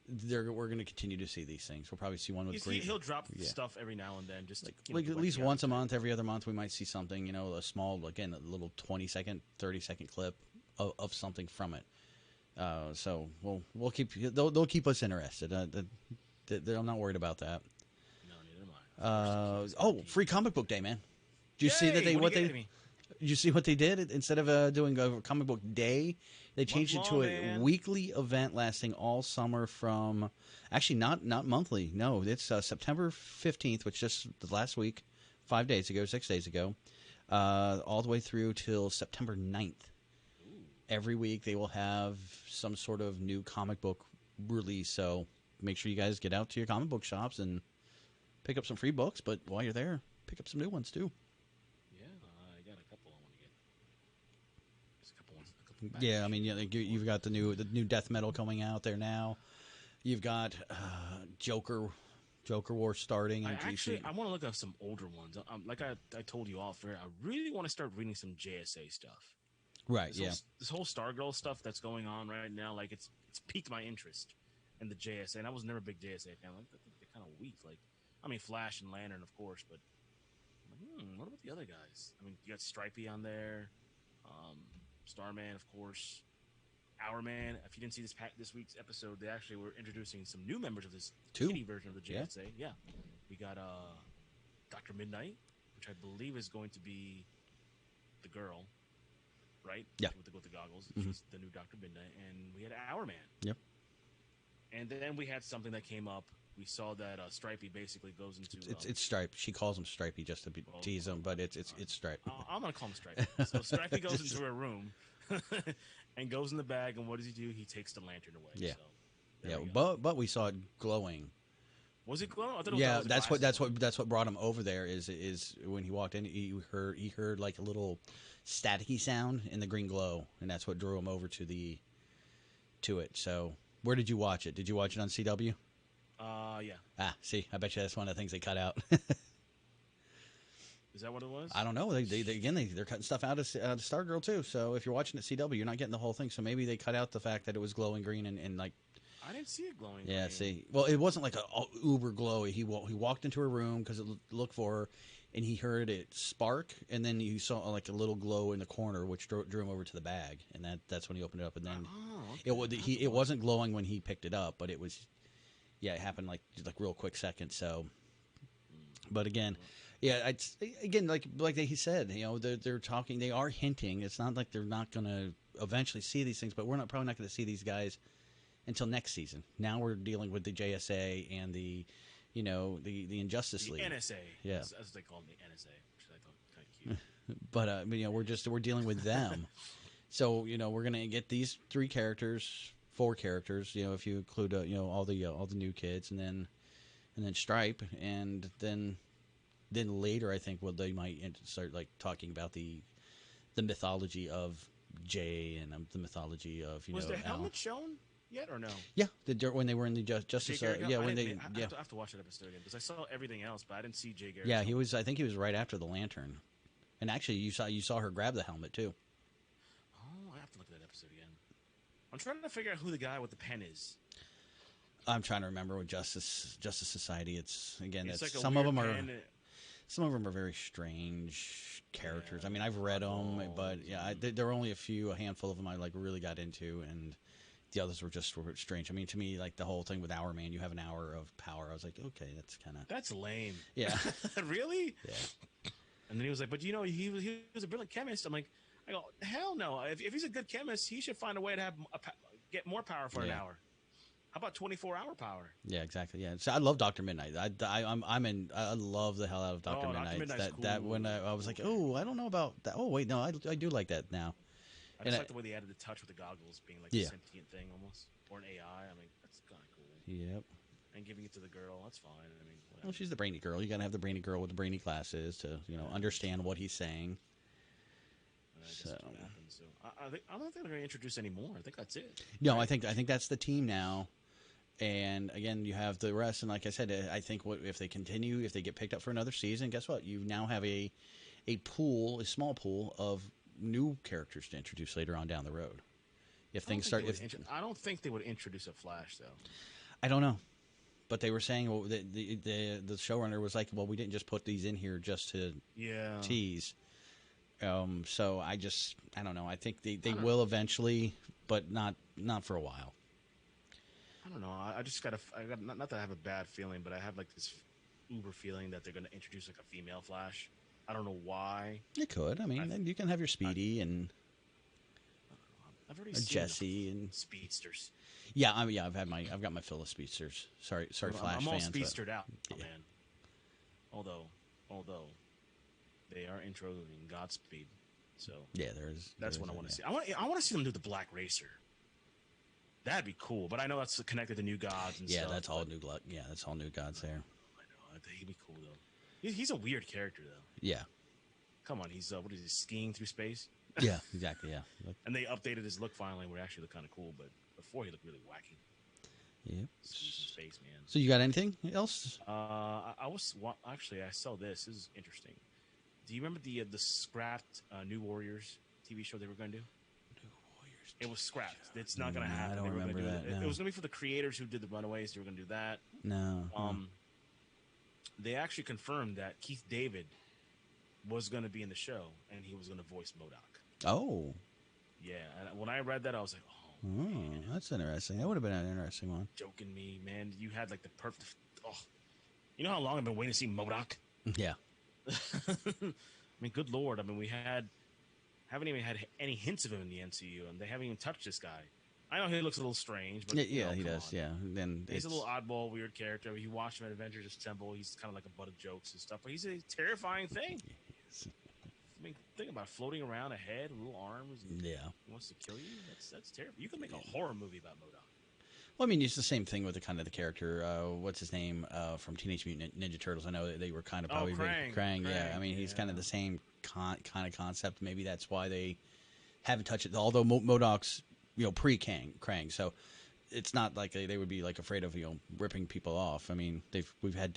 we're gonna continue to see these things. We'll probably see one with he'll drop stuff every now and then, just like at least once a month, every other month. We might see something. A small, again, a little 20-second, 30-second clip of something from it. So we'll keep. They'll keep us interested. I'm not worried about that. Free comic book day, man. Did you see that Did you see what they did? Instead of doing a comic book day, they changed it to a weekly event lasting all summer from, actually not monthly. No, it's September 15th, which just the last week, 6 days ago, all the way through till September 9th. Every week they will have some sort of new comic book release. So make sure you guys get out to your comic book shops and pick up some free books, but while you're there, pick up some new ones too. Yeah, I got a couple I want to get. There's a couple ones. Yeah, I mean, you've got the new death metal coming out there now. You've got Joker War starting. I want to look up some older ones. Like I told you off air, I really want to start reading some JSA stuff. Right. This whole Stargirl stuff that's going on right now, like it's piqued my interest in the JSA, and I was never a big JSA fan. Like, they're kind of weak. Like, I mean, Flash and Lantern, of course, but what about the other guys? I mean, you got Stripey on there, Starman, of course, Hourman. If you didn't see this week's episode, they actually were introducing some new members of this kitty version of the JSA. Yeah. We got Dr. Midnight, which I believe is going to be the girl, right? Yeah. With the goggles. She's the new Dr. Midnight. And we had Our Man. Yep. And then we had something that came up. We saw that Stripey basically goes into... It's Stripe. She calls him Stripey just to tease him, but it's Stripe. I'm going to call him Stripey. So Stripey goes into her room and goes in the bag, and what does he do? He takes the lantern away. Yeah. So, but we saw it glowing. Was it glowing? I thought it was that's what brought him over there is when he walked in, he heard like a little staticky sound in the green glow, and that's what drew him over to it. So, where did you watch it? Did you watch it on CW? Yeah. See, I bet you that's one of the things they cut out. Is that what it was? I don't know. They're cutting stuff out of Stargirl too. So if you're watching at CW, you're not getting the whole thing. So maybe they cut out the fact that it was glowing green and like. I didn't see it glowing. Yeah, green. see, well, it wasn't like a uber glowy. He walked into her room because it looked for her, and he heard it spark, and then you saw like a little glow in the corner, which drew him over to the bag, and that's when he opened it up, and then it wasn't glowing when he picked it up, but it was. Yeah, it happened like real quick second. So, but again, yeah, like he said, they're talking, they are hinting. It's not like they're not going to eventually see these things, but we're probably not going to see these guys until next season. Now we're dealing with the JSA and the Injustice League, NSA, yeah, as they call me, NSA, which I thought kind of but cute. we're dealing with them. So we're going to get these 4 characters, if you include all the new kids, and then Stripe, and then later I think they might start like talking about the mythology of Jay and the mythology of was the helmet shown yet or no? Yeah, when they were in the Justice. I have to watch that episode again because I saw everything else, but I didn't see Jay Garrick. Yeah, he was. I think he was right after the lantern, and actually you saw her grab the helmet too. Oh, I have to look at that episode again. I'm trying to figure out who the guy with the pen is. I'm trying to remember with Justice Society. It's like some of them are very strange characters. Yeah, I mean, I've read them, but there are only a handful of them I like really got into, and the others were strange. I mean, to me, like the whole thing with Our Man, you have an hour of power. I was like, okay, that's lame. Yeah, really? Yeah. And then he was like, but he was a brilliant chemist. I go, hell no. If he's a good chemist, he should find a way to have get more power for an hour. How about 24-hour power? Yeah, exactly. Yeah, so I love Dr. Midnight. I love the hell out of Dr. Midnight. Dr. Midnight's cool. That when I was like, oh, I don't know about that. Oh wait, no, I do like that now. I just like the way they added the touch with the goggles being like a sentient thing almost, or an AI. I mean, that's kind of cool. Yep. And giving it to the girl, that's fine. I mean, whatever. Well, she's the brainy girl. You gotta have the brainy girl with the brainy glasses to understand what he's saying. So I don't think they're going to introduce any more. I think that's it. No, right? I think that's the team now. And again, you have the rest. And like I said, I think if they continue, if they get picked up for another season, guess what? You now have a small pool of new characters to introduce later on down the road. If things start, I don't think they would introduce a Flash though. I don't know, but they were saying the showrunner was like, well, we didn't just put these in here just to tease. So I don't know. I think they will eventually, but not for a while. I don't know. I got not that I have a bad feeling, but I have like this uber feeling that they're going to introduce like a female Flash. I don't know why. You could. I mean, you can have your Speedy and I've already seen Jesse and speedsters. Yeah, I've got my fill of speedsters. Sorry, Flash fans. I'm all speedstered out, man. Although they are introing Godspeed, so that's what I want to see. I want to see them do the Black Racer. That'd be cool, but I know that's connected to New Gods and stuff. That's all new. Yeah, that's all New Gods there. I know. He'd be cool though. He's a weird character though. Yeah. Come on, he's what is he, skiing through space? Yeah, exactly. Yeah. And they updated his look finally, where he actually looked kind of cool, but before he looked really wacky. Yeah. Space man. So you got anything else? I saw this. This is interesting. Do you remember the scrapped New Warriors TV show they were going to do? It was scrapped. It's not going to happen. I don't remember that. It was going to be for the creators who did the Runaways. They were going to do that. No. They actually confirmed that Keith David was going to be in the show, and he was going to voice MODOK. Oh. Yeah. And when I read that, I was like, man. That's interesting. That would have been an interesting one. Joking me, man. You had like the perfect... Oh. You know how long I've been waiting to see MODOK? Yeah. I mean, good lord. I mean, we haven't even had any hints of him in the MCU, and they haven't even touched this guy. I know he looks a little strange, but Yeah, he come does. on. Yeah. Then He's a little oddball, weird character. You watch him at Avengers Assemble, he's kind of like a butt of jokes and stuff, but he's a terrifying thing. I mean, think about floating around a head, little arms, and Yeah. he wants to kill you. That's terrible. You could make a horror movie about MODOK. Well, I mean, it's the same thing with the kind of the character. What's his name from Teenage Mutant Ninja Turtles? I know that they were kind of probably Krang. Yeah, I mean, he's kind of the same kind of concept. Maybe that's why they haven't touched it. Although MODOK's pre Krang, so it's not like they would be like afraid of ripping people off. I mean, we've had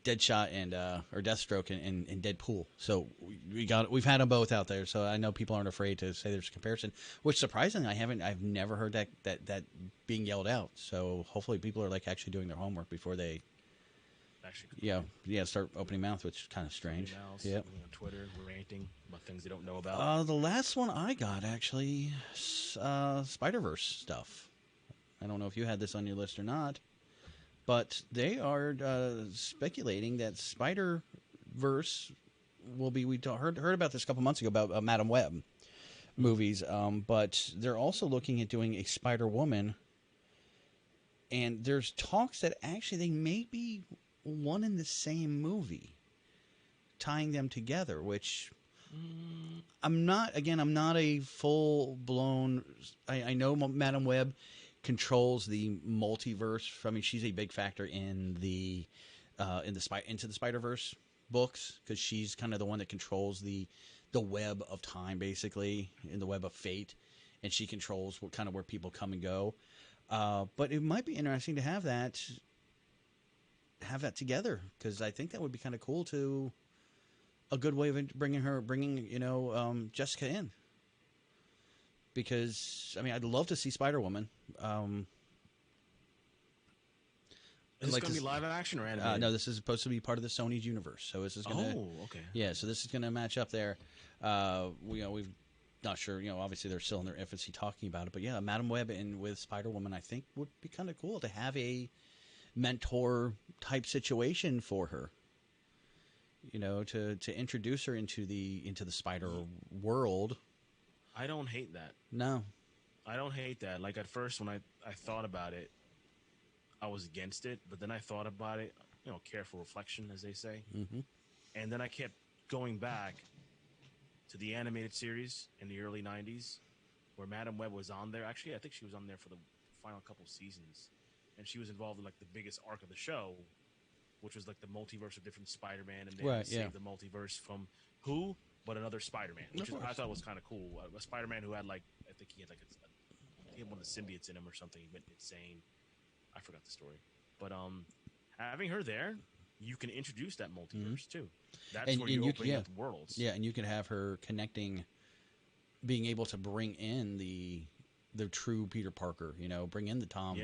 Deadshot and or Deathstroke and Deadpool. So we've had them both out there. So I know people aren't afraid to say there's a comparison. Which surprisingly, I've never heard that being yelled out. So hopefully people are like actually doing their homework before they start opening mouth, which is kind of strange. Yeah, on Twitter ranting about things they don't know about. The last one I got actually Spider-Verse stuff. I don't know if you had this on your list or not. But they are speculating that Spider-Verse will be. We heard about this a couple months ago about Madam Web movies, but they're also looking at doing a Spider-Woman. And there's talks that actually they may be one in the same movie, tying them together. Which I'm not a full-blown. I know Madam Web controls the multiverse. I mean, she's a big factor in the Into the Spider-Verse books because she's kind of the one that controls the web of time, basically, in the web of fate, and she controls where people come and go. But it might be interesting to have that together because I think that would be kind of cool to a good way of bringing Jessica in. Because, I mean, I'd love to see Spider-Woman. Is this going to be live action or animated? No, this is supposed to be part of the Sony's universe. So this is going to... Oh, okay. Yeah, so this is going to match up there. We've not sure. Obviously they're still in their infancy talking about it. But yeah, Madam Web and with Spider-Woman, I think would be kind of cool to have a mentor-type situation for her. To introduce her into the spider world. I don't hate that. No. I don't hate that. Like, at first, when I thought about it, I was against it. But then I thought about it, careful reflection, as they say. Mm-hmm. And then I kept going back to the animated series in the early 90s where Madam Web was on there. Actually, I think she was on there for the final couple seasons. And she was involved in, like, the biggest arc of the show, which was, like, the multiverse of different Spider-Man. And they saved the multiverse from who? But another Spider-Man, which I thought was kind of cool. A Spider-Man who had I think he had one of the symbiotes in him or something. He went insane. I forgot the story, but having her there, you can introduce that multiverse too. That's where you open up worlds. Yeah, and you can have her connecting, being able to bring in the true Peter Parker. Bring in the Tom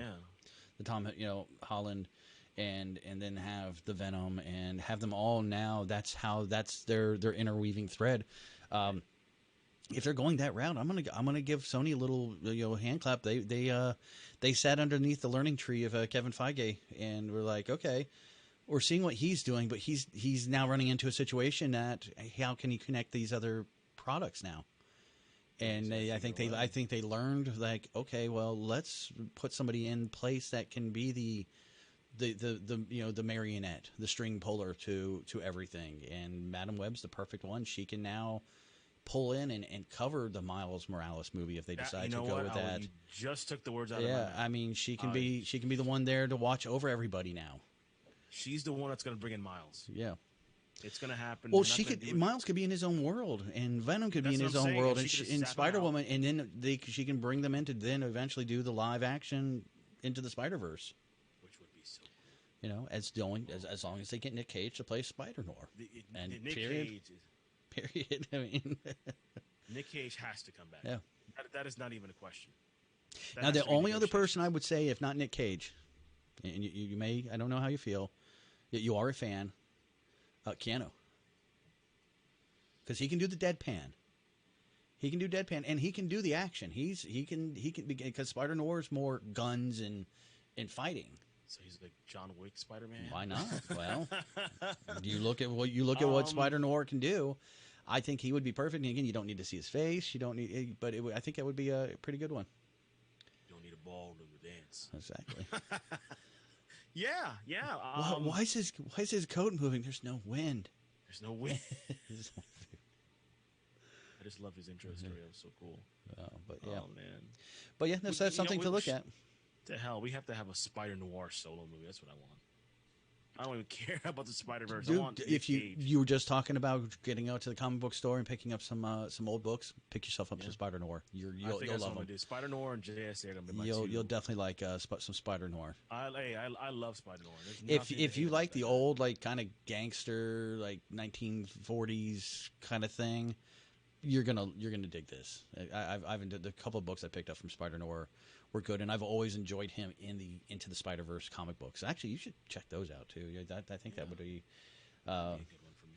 Holland. And then have the Venom and have them all now. That's their interweaving thread. If they're going that route, I'm gonna give Sony a little hand clap. They sat underneath the learning tree of Kevin Feige and were like, okay, we're seeing what he's doing, but he's now running into a situation that how can he connect these other products now? And I think they learned like, okay, well, let's put somebody in place that can be the marionette, the string puller to everything. And Madam Web's the perfect one. She can now pull in and cover the Miles Morales movie if they decide to go with that. You just took the words out of my mouth. I mean, she can be the one there to watch over everybody now. She's the one that's going to bring in Miles. Yeah. It's going to happen. Well, Miles could be in his own world, and Venom could be in his own world, and Spider-Woman, and then she can bring them into then eventually do the live action Into the Spider-Verse. As long as they get Nick Cage to play Spider-Noir. Nick Cage. Period. I mean, Nick Cage has to come back. Yeah, that is not even a question. Now, the only other person I would say, if not Nick Cage, and you may, I don't know how you feel, you are a fan, Keanu, because he can do the deadpan. He can do deadpan, and he can do the action. He can because Spider-Noir is more guns and fighting. So he's like John Wick Spider-Man. Why not? Well, you look at what Spider Noir can do. I think he would be perfect. And again, you don't need to see his face. You don't need, but I think it would be a pretty good one. You don't need a ball to dance. Exactly. Yeah. Why is his coat moving? There's no wind. There's no wind. I just love his intro story. That was so cool. But yeah. Oh man. But yeah, that's something to look at. To hell, we have to have a Spider Noir solo movie. That's what I want. I don't even care about the Spider-Verse. Dude, I want if you were just talking about getting out to the comic book store and picking up some old books, pick yourself up some Spider Noir. You'll love them. Spider Noir and JSA are gonna be my You'll definitely like some Spider Noir. I love Spider Noir. If you like the old kind of gangster 1940s kind of thing, you're gonna dig this. I've the couple of books I picked up from Spider Noir were good, and I've always enjoyed him in the Into the Spider-Verse comic books. Actually, you should check those out too. I think that would be a good one for me.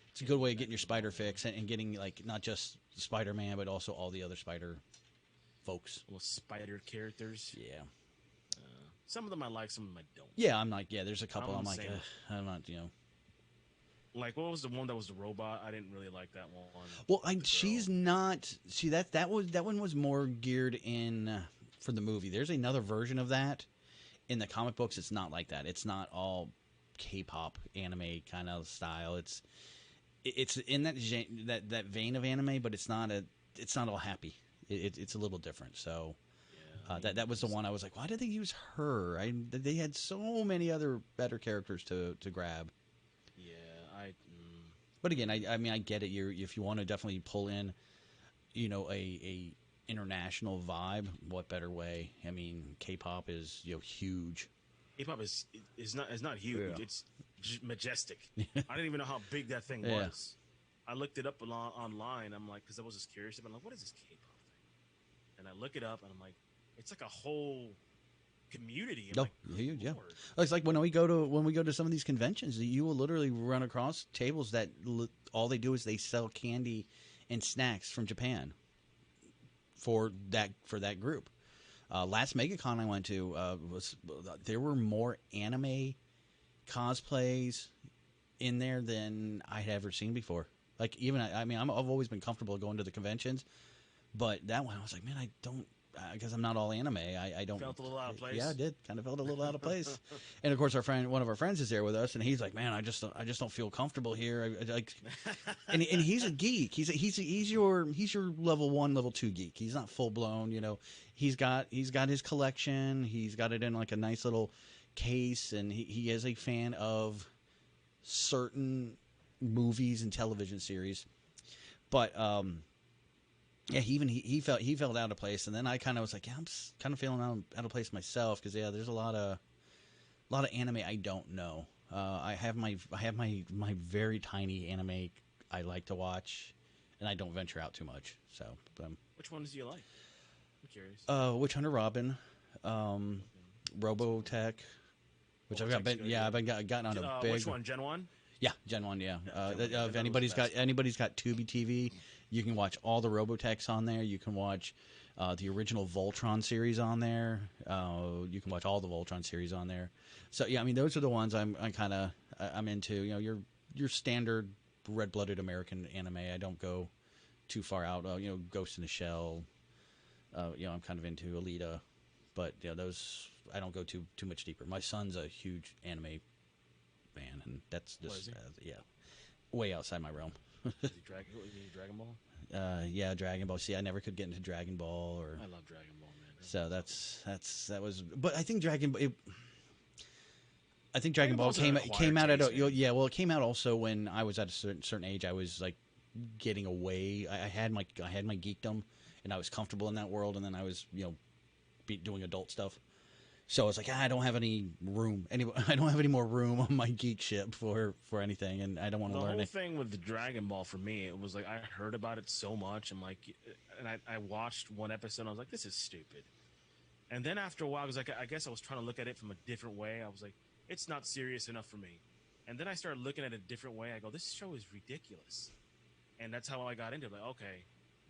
It's a good way of getting your Spider fix and getting not just Spider-Man but also all the other Spider folks. Little Spider characters. Yeah. Some of them I like, some of them I don't. Yeah, I'm like there's a couple I'm like I'm not Like, what was the one that was the robot? I didn't really like that one. Well, she's not. See that one was more geared in for the movie. There's another version of that in the comic books. It's not like that. It's not all K-pop anime kind of style. It's in that vein of anime, but it's not all happy. It's a little different. So that was the one I was like, why did they use her? They had so many other better characters to grab. But again, I mean, I get it. If you want to definitely pull in, a international vibe, what better way? I mean, K-pop is huge. K-pop is not huge. Yeah. It's majestic. I didn't even know how big that thing was. I looked it up online. I'm like, because I was just curious. I'm like, what is this K-pop thing? And I look it up, and I'm like, it's like a whole community. Huge, yeah. It's like when we go to some of these conventions, you will literally run across tables that all they do is they sell candy and snacks from Japan for that group. Last MegaCon I went to there were more anime cosplays in there than I had ever seen before. Like even I've always been comfortable going to the conventions, but that one I was like, man, I don't. Because I'm not all anime, I don't. Felt a little out of place. Yeah, I did. Kind of felt a little out of place. And of course, one of our friends is there with us, and he's like, "Man, I just don't feel comfortable here." And he's a geek. He's your level 1, level 2 geek. He's not full blown. He's got his collection. He's got it in like a nice little case, and he is a fan of certain movies and television series. But yeah, he felt out of place, and then I kind of was like, yeah, I'm kind of feeling out of place myself because there's a lot of anime I don't know. I have my very tiny anime I like to watch, and I don't venture out too much. So, which ones do you like? I'm curious. Witch Hunter Robin, Robotech, which I've gotten on a big. Which one? Gen 1? Yeah, Gen 1. Yeah. If anybody's got Tubi TV. You can watch all the Robotechs on there. You can watch the original Voltron series on there. You can watch all the Voltron series on there. So yeah, I mean those are the ones I'm into. Your standard red-blooded American anime. I don't go too far out. Ghost in the Shell. I'm kind of into Alita, but those I don't go too much deeper. My son's a huge anime fan, and that's just way outside my realm. Is he Dragon Ball? Yeah, Dragon Ball. See, I never could get into Dragon Ball. I love Dragon Ball, man. So that was. But I think Dragon Ball came out at it came out also when I was at a certain age. I was like getting away. I had my geekdom, and I was comfortable in that world. And then I was doing adult stuff. So it's like I don't have any room. I don't have any more room on my geek ship for anything, and I don't want to learn it. The whole thing with the Dragon Ball for me, it was like I heard about it so much. I'm like, and I watched one episode. And I was like, this is stupid. And then after a while, I guess I was trying to look at it from a different way. I was like, it's not serious enough for me. And then I started looking at it a different way. I go, this show is ridiculous. And that's how I got into it. Like, okay,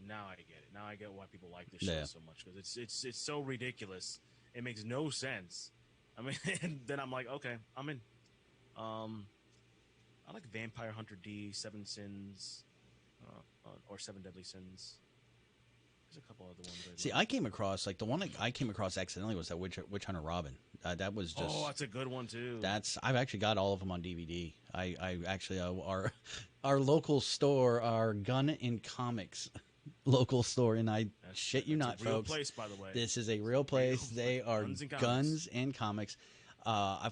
now I get it. Now I get why people like this show so much because it's so ridiculous. It makes no sense I mean, and then I'm like, okay, I'm in. I like Vampire Hunter D, Seven Sins, or Seven Deadly Sins. There's a couple other ones. See, I came across the one I came across accidentally was that Witch Hunter Robin. That was just that's a good one too. I've actually got all of them on DVD. I actually our local store, our Gun and Comics local store, and shit you not, a real folks. Place, by the way. This is a real place. They are Guns and Comics.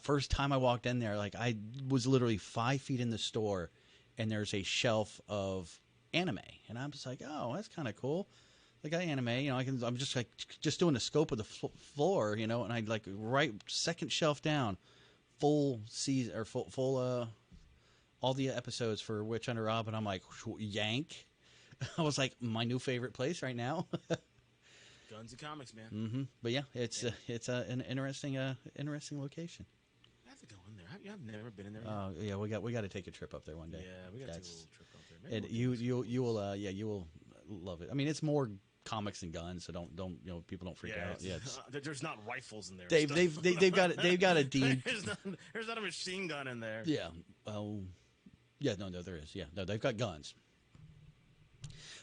First time I walked in there, I was literally 5 feet in the store, and there's a shelf of anime, and I'm just like, oh, that's kind of cool. They got anime, I'm just doing a scope of the floor, and I right second shelf down, full season or full all the episodes for Witch Hunter Robin. I'm like, yank. I was like, my new favorite place right now. Guns and Comics, man. Mm-hmm. But yeah, it's an interesting location. I have to go in there. I've never been in there. Yeah, we got to take a trip up there one day. Yeah, we got to take a little trip up there. And you will love it. I mean, it's more comics and guns, so don't people don't freak out. Yeah, there's not rifles in there. They've got a D. There's not a machine gun in there. Yeah. Yeah. No, there is. Yeah. No, they've got guns.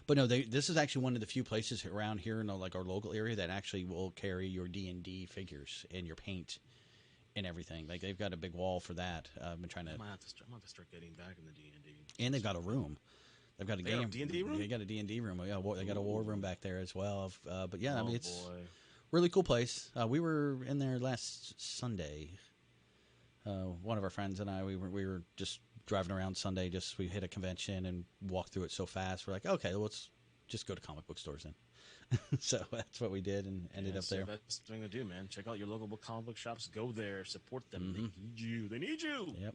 But no, this is actually one of the few places around here in our local area that actually will carry your D&D figures and your paint and everything. They've got a big wall for that. I've been trying to. I'm gonna have to start getting back in the D&D. And they've got a room. They've got a game. D&D room. They got a D&D room. Yeah, they got a war room back there as well. But yeah, I mean it's boy. Really cool place. We were in there last Sunday. One of our friends and I, we were just driving around Sunday. We hit a convention and walked through it so fast. We're like, okay, let's just go to comic book stores then. So that's what we did and ended up there. That's the thing to do, man. Check out your local comic book shops. Go there, support them. Mm-hmm. They need you. They need you. Yep.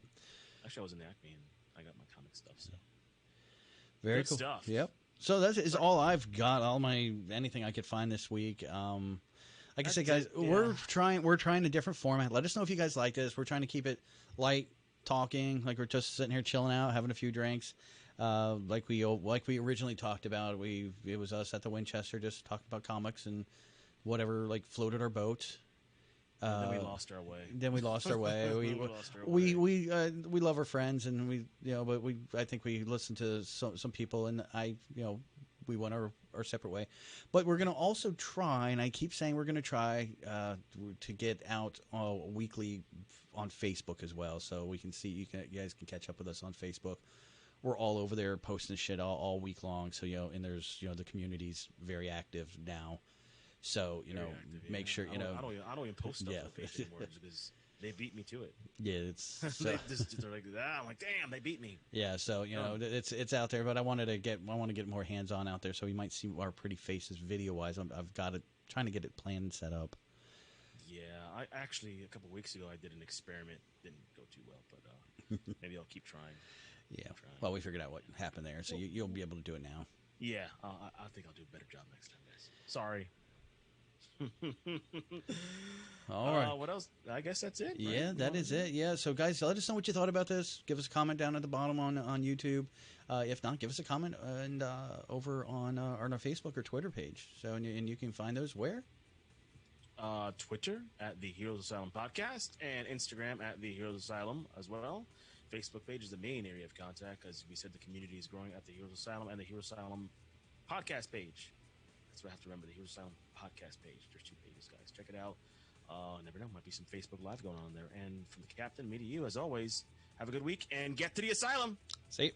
Actually, I was in the Acme and I got my comic stuff. So very good cool stuff. Yep. So that is all I've got. Anything I could find this week. Like I said, guys, we're trying a different format. Let us know if you guys like this. We're trying to keep it light, talking, like we're just sitting here chilling out, having a few drinks. Like we originally talked about. It was us at the Winchester just talking about comics and whatever floated our boat. Then we lost our way. We lost our way. We love our friends, and I think we listened to some people, and we went our separate way. But we're going to also try, and I keep saying we're going to try to get out weekly on Facebook as well, so we can see you guys can catch up with us on Facebook. We're all over there posting shit all week long. So and there's the community's very active now. So make sure I don't even post stuff on Facebook anymore because they beat me to it. Yeah, it's they're like I'm like, damn, they beat me. Yeah, so it's out there, but I want to get more hands on out there, so you might see our pretty faces video wise. I've got it trying to get it planned and set up. Yeah, I actually a couple weeks ago I did an experiment. Didn't go too well, but maybe I'll keep trying. Yeah. Well, we figured out what happened there, so you'll be able to do it now. Yeah, I think I'll do a better job next time, guys. Sorry. All right. What else? I guess that's it. Right? Yeah, that is it. Yeah. So, guys, let us know what you thought about this. Give us a comment down at the bottom on YouTube. If not, give us a comment and over on our Facebook or Twitter page. So, and you can find those where? Twitter at the Heroes Asylum Podcast and Instagram at the Heroes Asylum as well. Facebook page is the main area of contact, as we said, the community is growing at the Heroes Asylum and the Heroes Asylum podcast page. That's what I have to remember, the Heroes Asylum podcast page. There's 2 pages, guys. Check it out. Never know, might be some Facebook Live going on there. And from the captain, me to you, as always, have a good week and get to the asylum. See you.